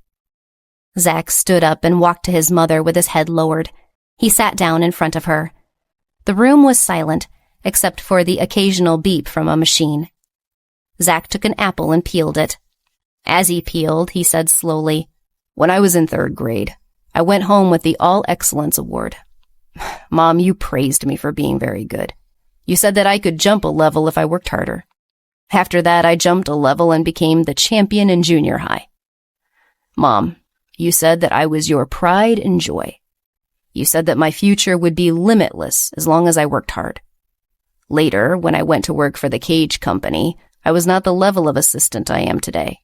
Zach stood up and walked to his mother with his head lowered. He sat down in front of her. The room was silent, except for the occasional beep from a machine. Zach took an apple and peeled it. As he peeled, he said slowly, "When I was in 3rd grade, I went home with the All Excellence Award. Mom, you praised me for being very good. You said that I could jump a level if I worked harder. After that, I jumped a level and became the champion in junior high. Mom, you said that I was your pride and joy. You said that my future would be limitless as long as I worked hard. Later, when I went to work for the cage company, I was not the level of assistant I am today.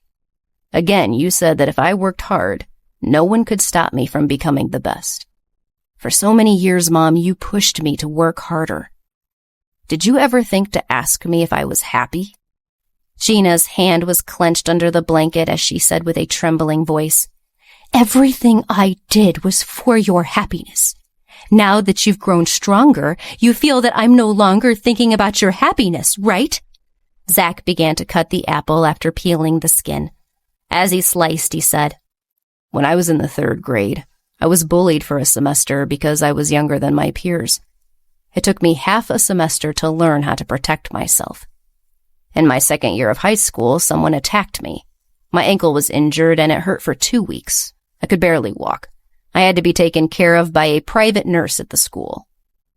Again, you said that if I worked hard, no one could stop me from becoming the best. For so many years, Mom, you pushed me to work harder. Did you ever think to ask me if I was happy?" Gina's hand was clenched under the blanket as she said with a trembling voice, "Everything I did was for your happiness. Now that you've grown stronger, you feel that I'm no longer thinking about your happiness, right?" Zach began to cut the apple after peeling the skin. As he sliced, he said, "When I was in the 3rd grade, I was bullied for a semester because I was younger than my peers. It took me half a semester to learn how to protect myself. In my 2nd year of high school, someone attacked me. My ankle was injured and it hurt for 2 weeks. I could barely walk. I had to be taken care of by a private nurse at the school.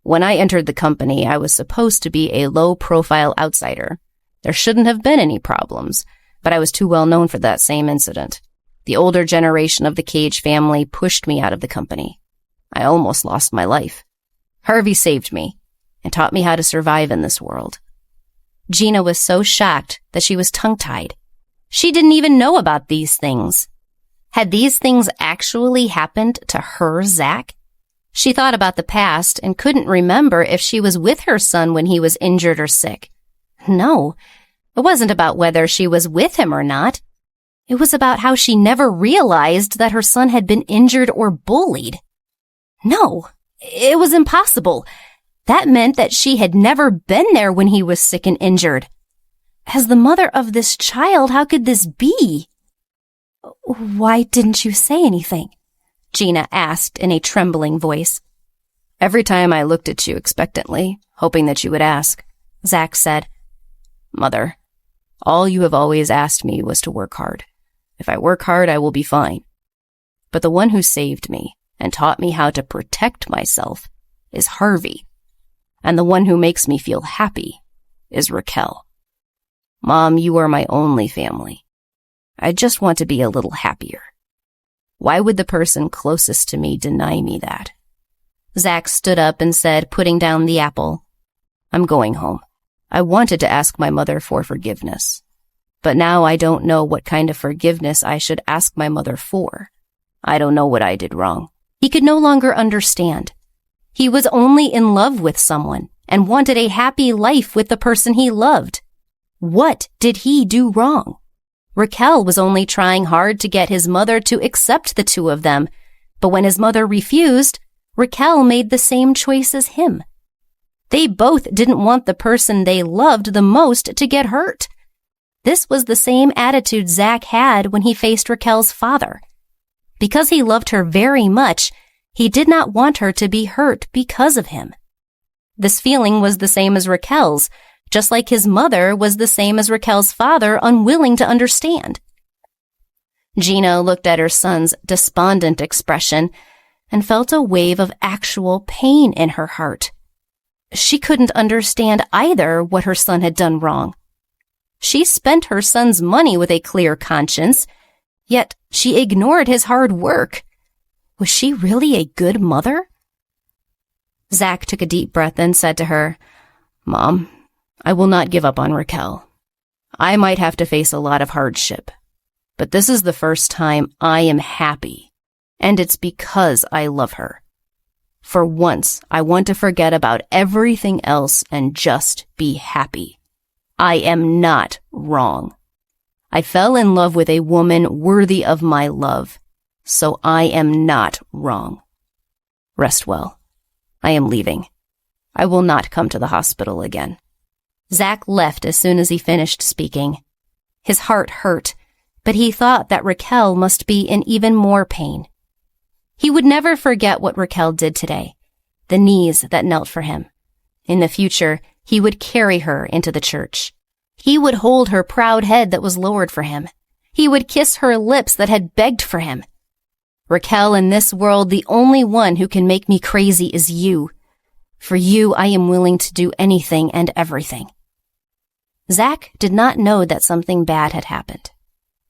When I entered the company, I was supposed to be a low-profile outsider. There shouldn't have been any problems, but I was too well known for that same incident. The older generation of the Cage family pushed me out of the company. I almost lost my life. Harvey saved me and taught me how to survive in this world." Gina was so shocked that she was tongue-tied. She didn't even know about these things. Had these things actually happened to her, Zach? She thought about the past and couldn't remember if she was with her son when he was injured or sick. No, it wasn't about whether she was with him or not. It was about how she never realized that her son had been injured or bullied. No, it was impossible. That meant that she had never been there when he was sick and injured. As the mother of this child, how could this be? "Why didn't you say anything?" Gina asked in a trembling voice. "Every time I looked at you expectantly, hoping that you would ask," Zach said. "Mother, all you have always asked me was to work hard. If I work hard, I will be fine. But the one who saved me and taught me how to protect myself is Harvey. And the one who makes me feel happy is Raquel. Mom, you are my only family. I just want to be a little happier. Why would the person closest to me deny me that?" Zach stood up and said, putting down the apple, "I'm going home. I wanted to ask my mother for forgiveness. But now I don't know what kind of forgiveness I should ask my mother for. I don't know what I did wrong." He could no longer understand. He was only in love with someone and wanted a happy life with the person he loved. What did he do wrong? Raquel was only trying hard to get his mother to accept the two of them, but when his mother refused, Raquel made the same choice as him. They both didn't want the person they loved the most to get hurt. This was the same attitude Zach had when he faced Raquel's father. Because he loved her very much, he did not want her to be hurt because of him. This feeling was the same as Raquel's, just like his mother was the same as Raquel's father, unwilling to understand. Gina looked at her son's despondent expression and felt a wave of actual pain in her heart. She couldn't understand either what her son had done wrong. She spent her son's money with a clear conscience, yet she ignored his hard work. Was she really a good mother? Zach took a deep breath and said to her, "Mom, I will not give up on Raquel. I might have to face a lot of hardship, but this is the first time I am happy And it's because I love her. For once, I want to forget about everything else and just be happy. I am not wrong. I fell in love with a woman worthy of my love, so I am not wrong. Rest well. I am leaving. I will not come to the hospital again." Zach left as soon as he finished speaking. His heart hurt, but he thought that Raquel must be in even more pain. He would never forget what Raquel did today, the knees that knelt for him. In the future, he would carry her into the church. He would hold her proud head that was lowered for him. He would kiss her lips that had begged for him. "Raquel, in this world, the only one who can make me crazy is you. For you, I am willing to do anything and everything." Zach did not know that something bad had happened.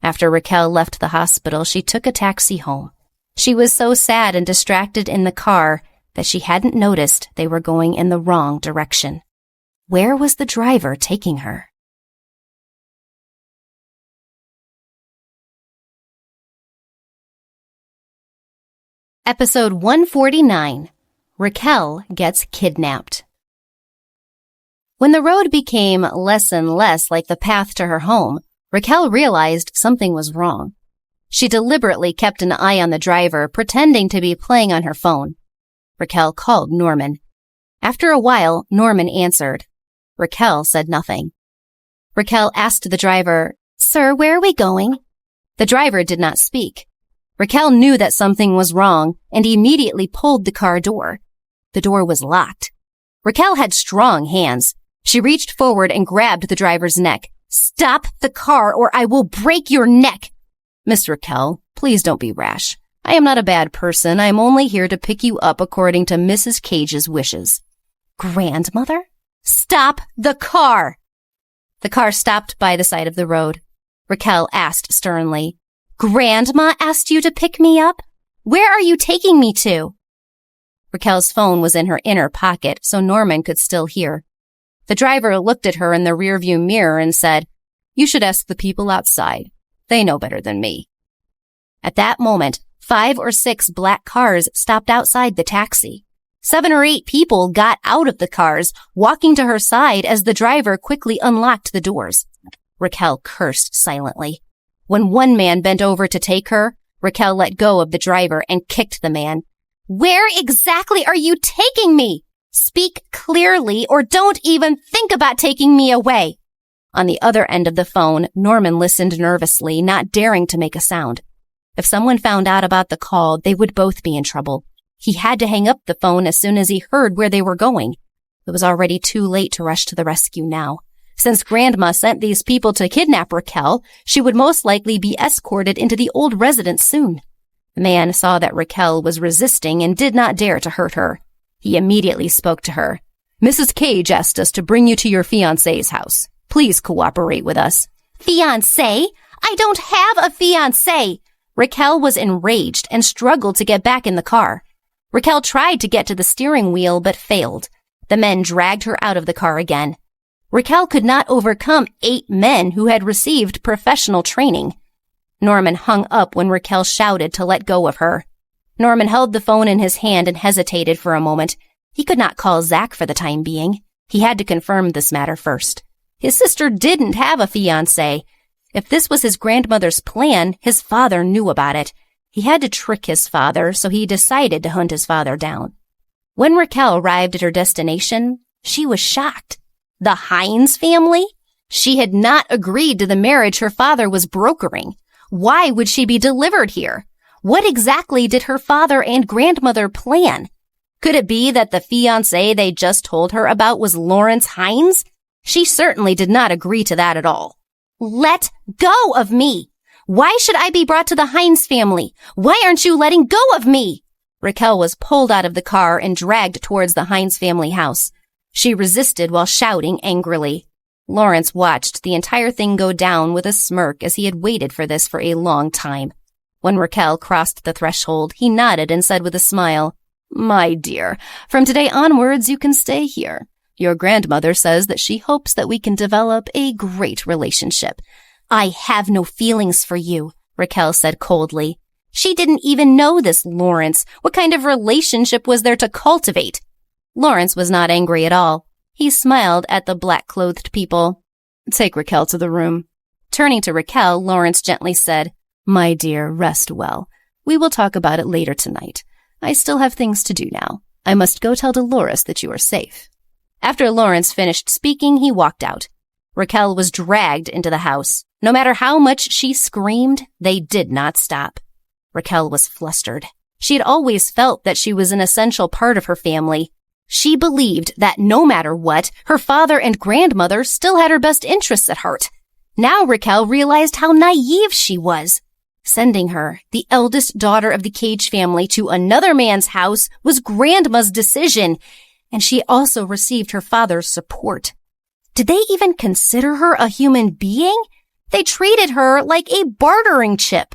After Raquel left the hospital, she took a taxi home. She was so sad and distracted in the car that she hadn't noticed they were going in the wrong direction. Where was the driver taking her? Episode 149, Raquel Gets Kidnapped. When the road became less and less like the path to her home, Raquel realized something was wrong. She deliberately kept an eye on the driver, pretending to be playing on her phone. Raquel called Norman. After a while, Norman answered. Raquel said nothing. Raquel asked the driver, "Sir, where are we going?" The driver did not speak. Raquel knew that something was wrong and immediately pulled the car door. The door was locked. Raquel had strong hands. She reached forward and grabbed the driver's neck. "Stop the car or I will break your neck!" "Miss Raquel, please don't be rash. I am not a bad person. I am only here to pick you up according to Mrs. Cage's wishes." "Grandmother? Stop the car!" The car stopped by the side of the road. Raquel asked sternly, "Grandma asked you to pick me up? Where are you taking me to?" Raquel's phone was in her inner pocket, so Norman could still hear. The driver looked at her in the rearview mirror and said, "You should ask the people outside. They know better than me." At that moment, 5 or 6 black cars stopped outside the taxi. 7 or 8 people got out of the cars, walking to her side as the driver quickly unlocked the doors. Raquel cursed silently. When one man bent over to take her, Raquel let go of the driver and kicked the man. "Where exactly are you taking me? Speak clearly or don't even think about taking me away." On the other end of the phone, Norman listened nervously, not daring to make a sound. If someone found out about the call, they would both be in trouble. He had to hang up the phone as soon as he heard where they were going. It was already too late to rush to the rescue now. Since Grandma sent these people to kidnap Raquel, she would most likely be escorted into the old residence soon. The man saw that Raquel was resisting and did not dare to hurt her. He immediately spoke to her. "Mrs. Cage asked us to bring you to your fiancé's house. Please cooperate with us." "Fiancé? I don't have a fiancé!" Raquel was enraged and struggled to get back in the car. Raquel tried to get to the steering wheel but failed. The men dragged her out of the car again. Raquel could not overcome 8 men who had received professional training. Norman hung up when Raquel shouted to let go of her. Norman held the phone in his hand and hesitated for a moment. He could not call Zach for the time being. He had to confirm this matter first. His sister didn't have a fiancé. If this was his grandmother's plan, his father knew about it. He had to trick his father, so he decided to hunt his father down. When Raquel arrived at her destination, she was shocked. The Hines family? She had not agreed to the marriage her father was brokering. Why would she be delivered here? What exactly did her father and grandmother plan? Could it be that the fiancé they just told her about was Lawrence Hines? She certainly did not agree to that at all. "Let go of me! Why should I be brought to the Hines family? Why aren't you letting go of me?" Raquel was pulled out of the car and dragged towards the Hines family house. She resisted while shouting angrily. Lawrence watched the entire thing go down with a smirk as he had waited for this for a long time. When Raquel crossed the threshold, he nodded and said with a smile, "My dear, from today onwards you can stay here. Your grandmother says that she hopes that we can develop a great relationship." "I have no feelings for you," Raquel said coldly. She didn't even know this Lawrence. What kind of relationship was there to cultivate? Lawrence was not angry at all. He smiled at the black-clothed people. "Take Raquel to the room." Turning to Raquel, Lawrence gently said, "My dear, rest well. We will talk about it later tonight. I still have things to do now. I must go tell Dolores that you are safe." After Lawrence finished speaking, he walked out. Raquel was dragged into the house. No matter how much she screamed, they did not stop. Raquel was flustered. She had always felt that she was an essential part of her family. She believed that no matter what, her father and grandmother still had her best interests at heart. Now Raquel realized how naive she was. Sending her, the eldest daughter of the Cage family, to another man's house was Grandma's decision, and she also received her father's support. Did they even consider her a human being? They treated her like a bartering chip.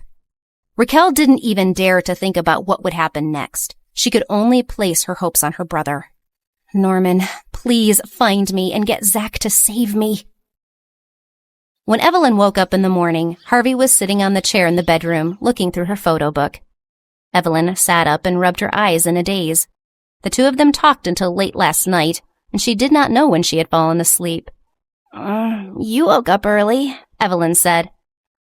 Raquel didn't even dare to think about what would happen next. She could only place her hopes on her brother. "Norman, please find me and get Zach to save me." When Evelyn woke up in the morning, Harvey was sitting on the chair in the bedroom, looking through her photo book. Evelyn sat up and rubbed her eyes in a daze. The two of them talked until late last night, and she did not know when she had fallen asleep. "You woke up early," Evelyn said.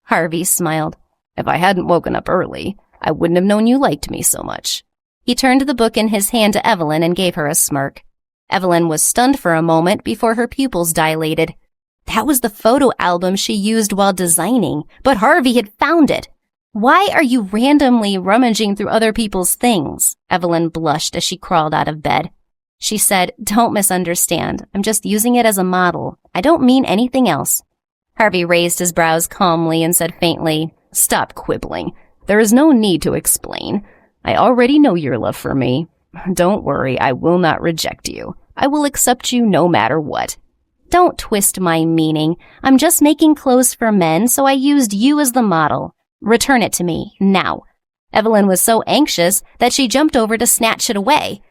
Harvey smiled. "If I hadn't woken up early, I wouldn't have known you liked me so much." He turned the book in his hand to Evelyn and gave her a smirk. Evelyn was stunned for a moment before her pupils dilated. That was the photo album she used while designing, but Harvey had found it. "Why are you randomly rummaging through other people's things?" Evelyn blushed as she crawled out of bed. She said, "Don't misunderstand. I'm just using it as a model. I don't mean anything else." Harvey raised his brows calmly and said faintly, "Stop quibbling. There is no need to explain. I already know your love for me. Don't worry, I will not reject you. I will accept you no matter what." "Don't twist my meaning. I'm just making clothes for men, so I used you as the model. Return it to me, now." Evelyn was so anxious that she jumped over to snatch it away.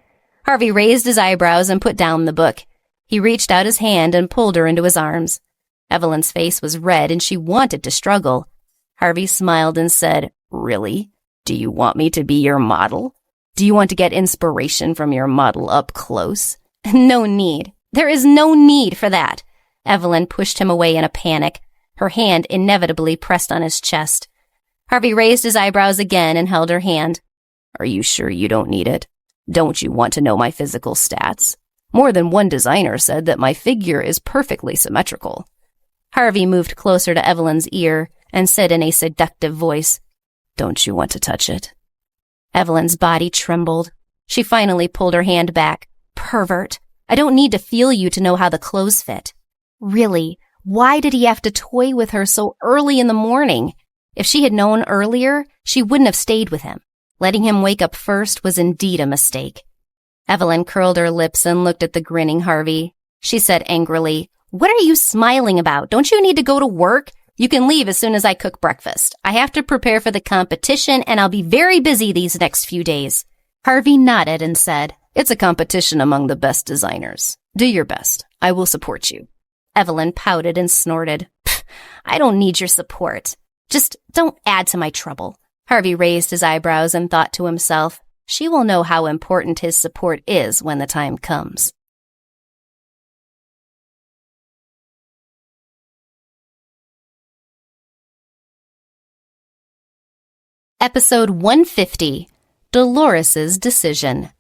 Harvey raised his eyebrows and put down the book. He reached out his hand and pulled her into his arms. Evelyn's face was red and she wanted to struggle. Harvey smiled and said, "Really? Do you want me to be your model? Do you want to get inspiration from your model up close?" "No need. There is no need for that." Evelyn pushed him away in a panic. Her hand inevitably pressed on his chest. Harvey raised his eyebrows again and held her hand. "Are you sure you don't need it? Don't you want to know my physical stats? More than one designer said that my figure is perfectly symmetrical." Harvey moved closer to Evelyn's ear and said in a seductive voice, "Don't you want to touch it?" Evelyn's body trembled. She finally pulled her hand back. "Pervert. I don't need to feel you to know how the clothes fit." Really, why did he have to toy with her so early in the morning? If she had known earlier, she wouldn't have stayed with him. Letting him wake up first was indeed a mistake. Evelyn curled her lips and looked at the grinning Harvey. She said angrily, "What are you smiling about? Don't you need to go to work? You can leave as soon as I cook breakfast. I have to prepare for the competition, and I'll be very busy these next few days." Harvey nodded and said, "It's a competition among the best designers. Do your best. I will support you." Evelyn pouted and snorted. "I don't need your support. Just don't add to my trouble." Harvey raised his eyebrows and thought to himself, "She will know how important his support is when the time comes." Episode 150, Dolores's Decision.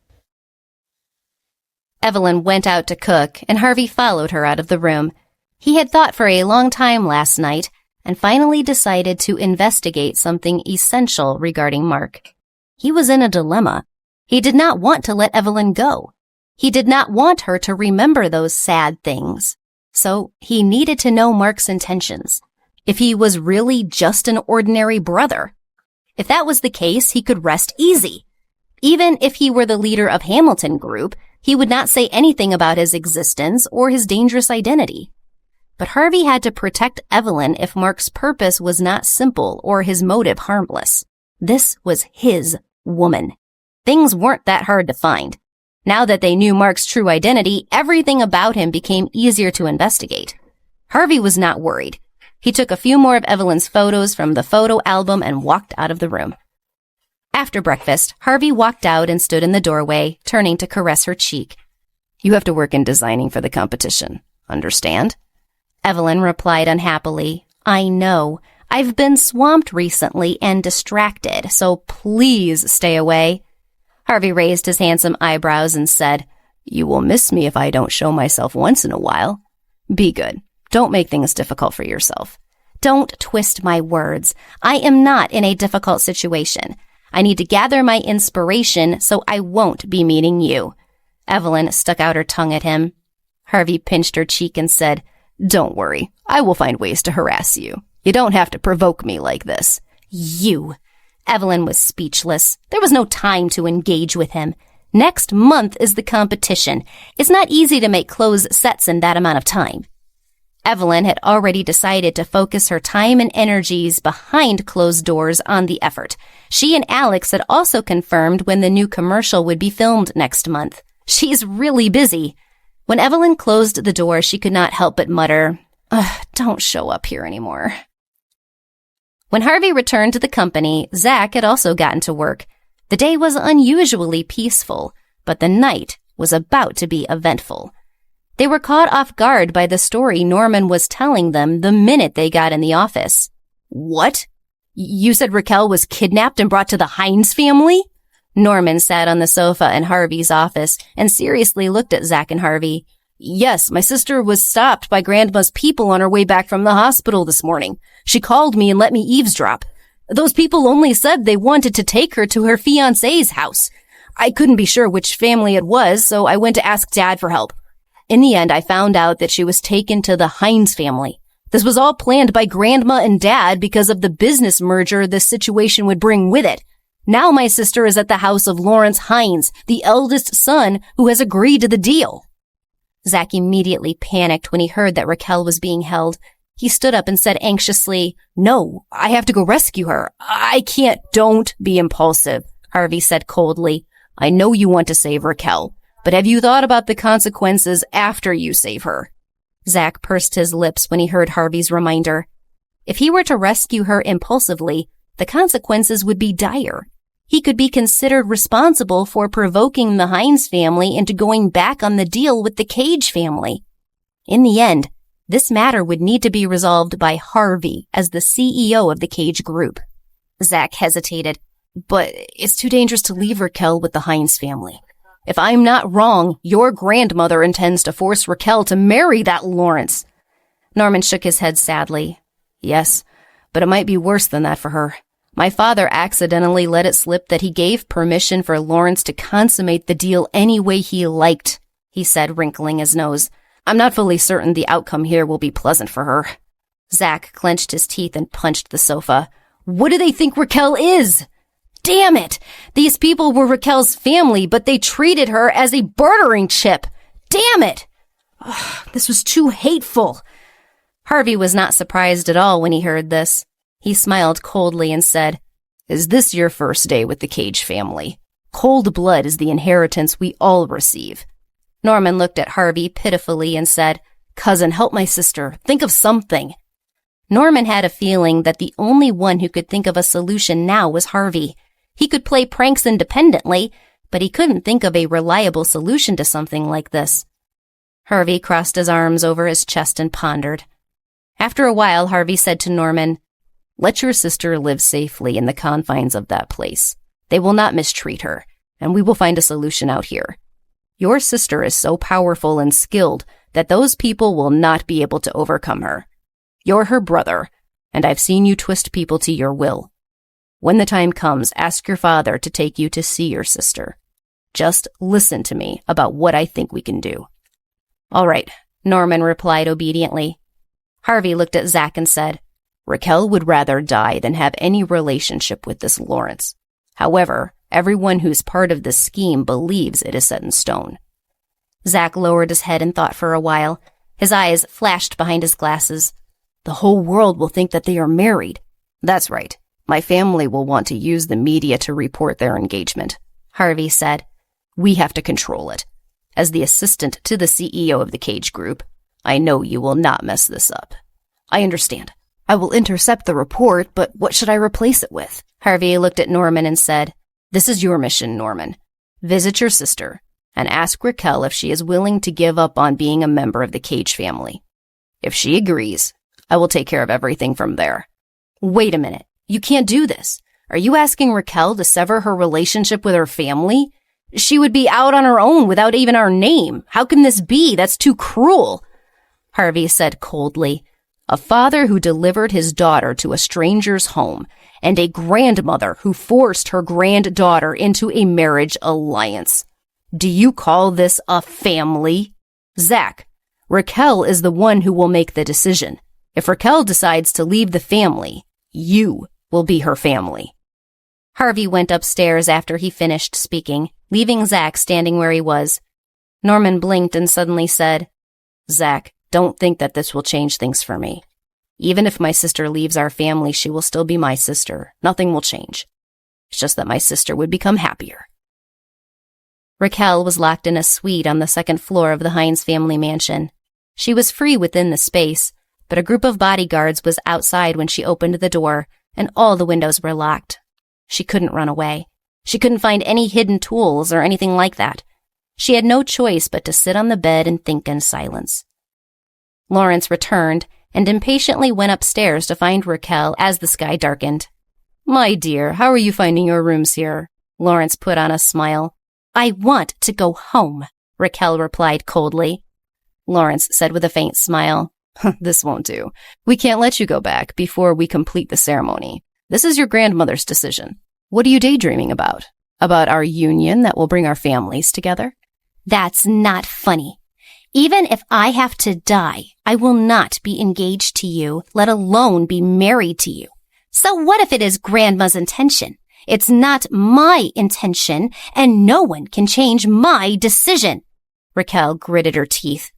Evelyn went out to cook, and Harvey followed her out of the room. He had thought for a long time last night, and finally decided to investigate something essential regarding Mark. He was in a dilemma. He did not want to let Evelyn go. He did not want her to remember those sad things. So he needed to know Mark's intentions. If he was really just an ordinary brother. If that was the case, he could rest easy. Even if he were the leader of Hamilton Group, he would not say anything about his existence or his dangerous identity. But Harvey had to protect Evelyn if Mark's purpose was not simple or his motive harmless. This was his woman. Things weren't that hard to find. Now that they knew Mark's true identity, everything about him became easier to investigate. Harvey was not worried. He took a few more of Evelyn's photos from the photo album and walked out of the room. After breakfast, Harvey walked out and stood in the doorway, turning to caress her cheek. You have to work in designing for the competition. Understand? Evelyn replied unhappily. I know. I've been swamped recently and distracted, so please stay away. Harvey raised his handsome eyebrows and said, You will miss me if I don't show myself once in a while. Be good. Don't make things difficult for yourself. Don't twist my words. I am not in a difficult situation. I need to gather my inspiration so I won't be meeting you. Evelyn stuck out her tongue at him. Harvey pinched her cheek and said, Don't worry. I will find ways to harass you. You don't have to provoke me like this. You. Evelyn was speechless. There was no time to engage with him. Next month is the competition. It's not easy to make clothes sets in that amount of time. Evelyn had already decided to focus her time and energies behind closed doors on the effort. She and Alex had also confirmed when the new commercial would be filmed next month. She's really busy. When Evelyn closed the door, she could not help but mutter, Don't show up here anymore. When Harvey returned to the company, Zach had also gotten to work. The day was unusually peaceful, but the night was about to be eventful. They were caught off guard by the story Norman was telling them the minute they got in the office. What? You said Raquel was kidnapped and brought to the Hines family? Norman sat on the sofa in Harvey's office and seriously looked at Zach and Harvey. Yes, my sister was stopped by Grandma's people on her way back from the hospital this morning. She called me and let me eavesdrop. Those people only said they wanted to take her to her fiancé's house. I couldn't be sure which family it was, so I went to ask Dad for help. In the end, I found out that she was taken to the Hines family. This was all planned by Grandma and Dad because of the business merger this situation would bring with it. Now my sister is at the house of Lawrence Hines, the eldest son who has agreed to the deal. Zach immediately panicked when he heard that Raquel was being held. He stood up and said anxiously, No, I have to go rescue her. I can't. Don't be impulsive, Harvey said coldly. I know you want to save Raquel, but have you thought about the consequences after you save her? Zach pursed his lips when he heard Harvey's reminder. If he were to rescue her impulsively, the consequences would be dire. He could be considered responsible for provoking the Hines family into going back on the deal with the Cage family. In the end, this matter would need to be resolved by Harvey as the CEO of the Cage Group. Zach hesitated. But it's too dangerous to leave Raquel with the Hines family. If I'm not wrong, your grandmother intends to force Raquel to marry that Lawrence. Norman shook his head sadly. Yes, but it might be worse than that for her. My father accidentally let it slip that he gave permission for Lawrence to consummate the deal any way he liked, he said, wrinkling his nose. I'm not fully certain the outcome here will be pleasant for her. Zach clenched his teeth and punched the sofa. What do they think Raquel is? Damn it! These people were Raquel's family, but they treated her as a bartering chip. Damn it! This was too hateful. Harvey was not surprised at all when he heard this. He smiled coldly and said, Is this your first day with the Cage family? Cold blood is the inheritance we all receive. Norman looked at Harvey pitifully and said, Cousin, help my sister. Think of something. Norman had a feeling that the only one who could think of a solution now was Harvey. He could play pranks independently, but he couldn't think of a reliable solution to something like this. Harvey crossed his arms over his chest and pondered. After a while, Harvey said to Norman, Let your sister live safely in the confines of that place. They will not mistreat her, and we will find a solution out here. Your sister is so powerful and skilled that those people will not be able to overcome her. You're her brother, and I've seen you twist people to your will. When the time comes, ask your father to take you to see your sister. Just listen to me about what I think we can do. All right, Norman replied obediently. Harvey looked at Zach and said, Raquel would rather die than have any relationship with this Lawrence. However, everyone who's part of this scheme believes it is set in stone. Zach lowered his head and thought for a while. His eyes flashed behind his glasses. The whole world will think that they are married. That's right. My family will want to use the media to report their engagement, Harvey said. We have to control it. As the assistant to the CEO of the Cage Group, I know you will not mess this up. I understand. I will intercept the report, but what should I replace it with? Harvey looked at Norman and said, This is your mission, Norman. Visit your sister and ask Raquel if she is willing to give up on being a member of the Cage family. If she agrees, I will take care of everything from there. Wait a minute. You can't do this. Are you asking Raquel to sever her relationship with her family? She would be out on her own without even our name. How can this be? That's too cruel. Harvey said coldly. A father who delivered his daughter to a stranger's home and a grandmother who forced her granddaughter into a marriage alliance. Do you call this a family? Zach, Raquel is the one who will make the decision. If Raquel decides to leave the family, you will be her family. Harvey went upstairs after he finished speaking, leaving Zach standing where he was. Norman blinked and suddenly said, Zach, don't think that this will change things for me. Even if my sister leaves our family, she will still be my sister. Nothing will change. It's just that my sister would become happier. Raquel was locked in a suite on the second floor of the Hines family mansion. She was free within the space, but a group of bodyguards was outside when she opened the door, and all the windows were locked. She couldn't run away. She couldn't find any hidden tools or anything like that. She had no choice but to sit on the bed and think in silence. Lawrence returned and impatiently went upstairs to find Raquel as the sky darkened. My dear, how are you finding your rooms here? Lawrence put on a smile. I want to go home, Raquel replied coldly. Lawrence said with a faint smile. This won't do. We can't let you go back before we complete the ceremony. This is your grandmother's decision. What are you daydreaming about? About our union that will bring our families together? That's not funny. Even if I have to die, I will not be engaged to you, let alone be married to you. So what if it is Grandma's intention? It's not my intention, and no one can change my decision. Raquel gritted her teeth.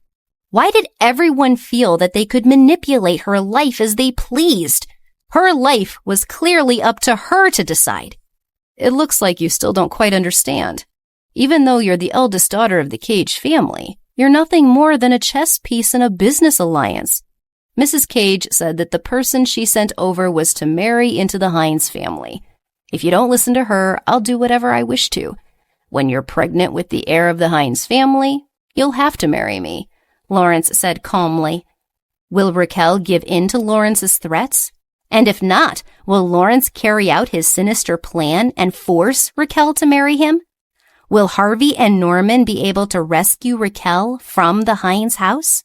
Why did everyone feel that they could manipulate her life as they pleased? Her life was clearly up to her to decide. It looks like you still don't quite understand. Even though you're the eldest daughter of the Cage family, you're nothing more than a chess piece in a business alliance. Mrs. Cage said that the person she sent over was to marry into the Hines family. If you don't listen to her, I'll do whatever I wish to. When you're pregnant with the heir of the Hines family, you'll have to marry me, Lawrence said calmly. Will Raquel give in to Lawrence's threats? And if not, will Lawrence carry out his sinister plan and force Raquel to marry him? Will Harvey and Norman be able to rescue Raquel from the Hines house?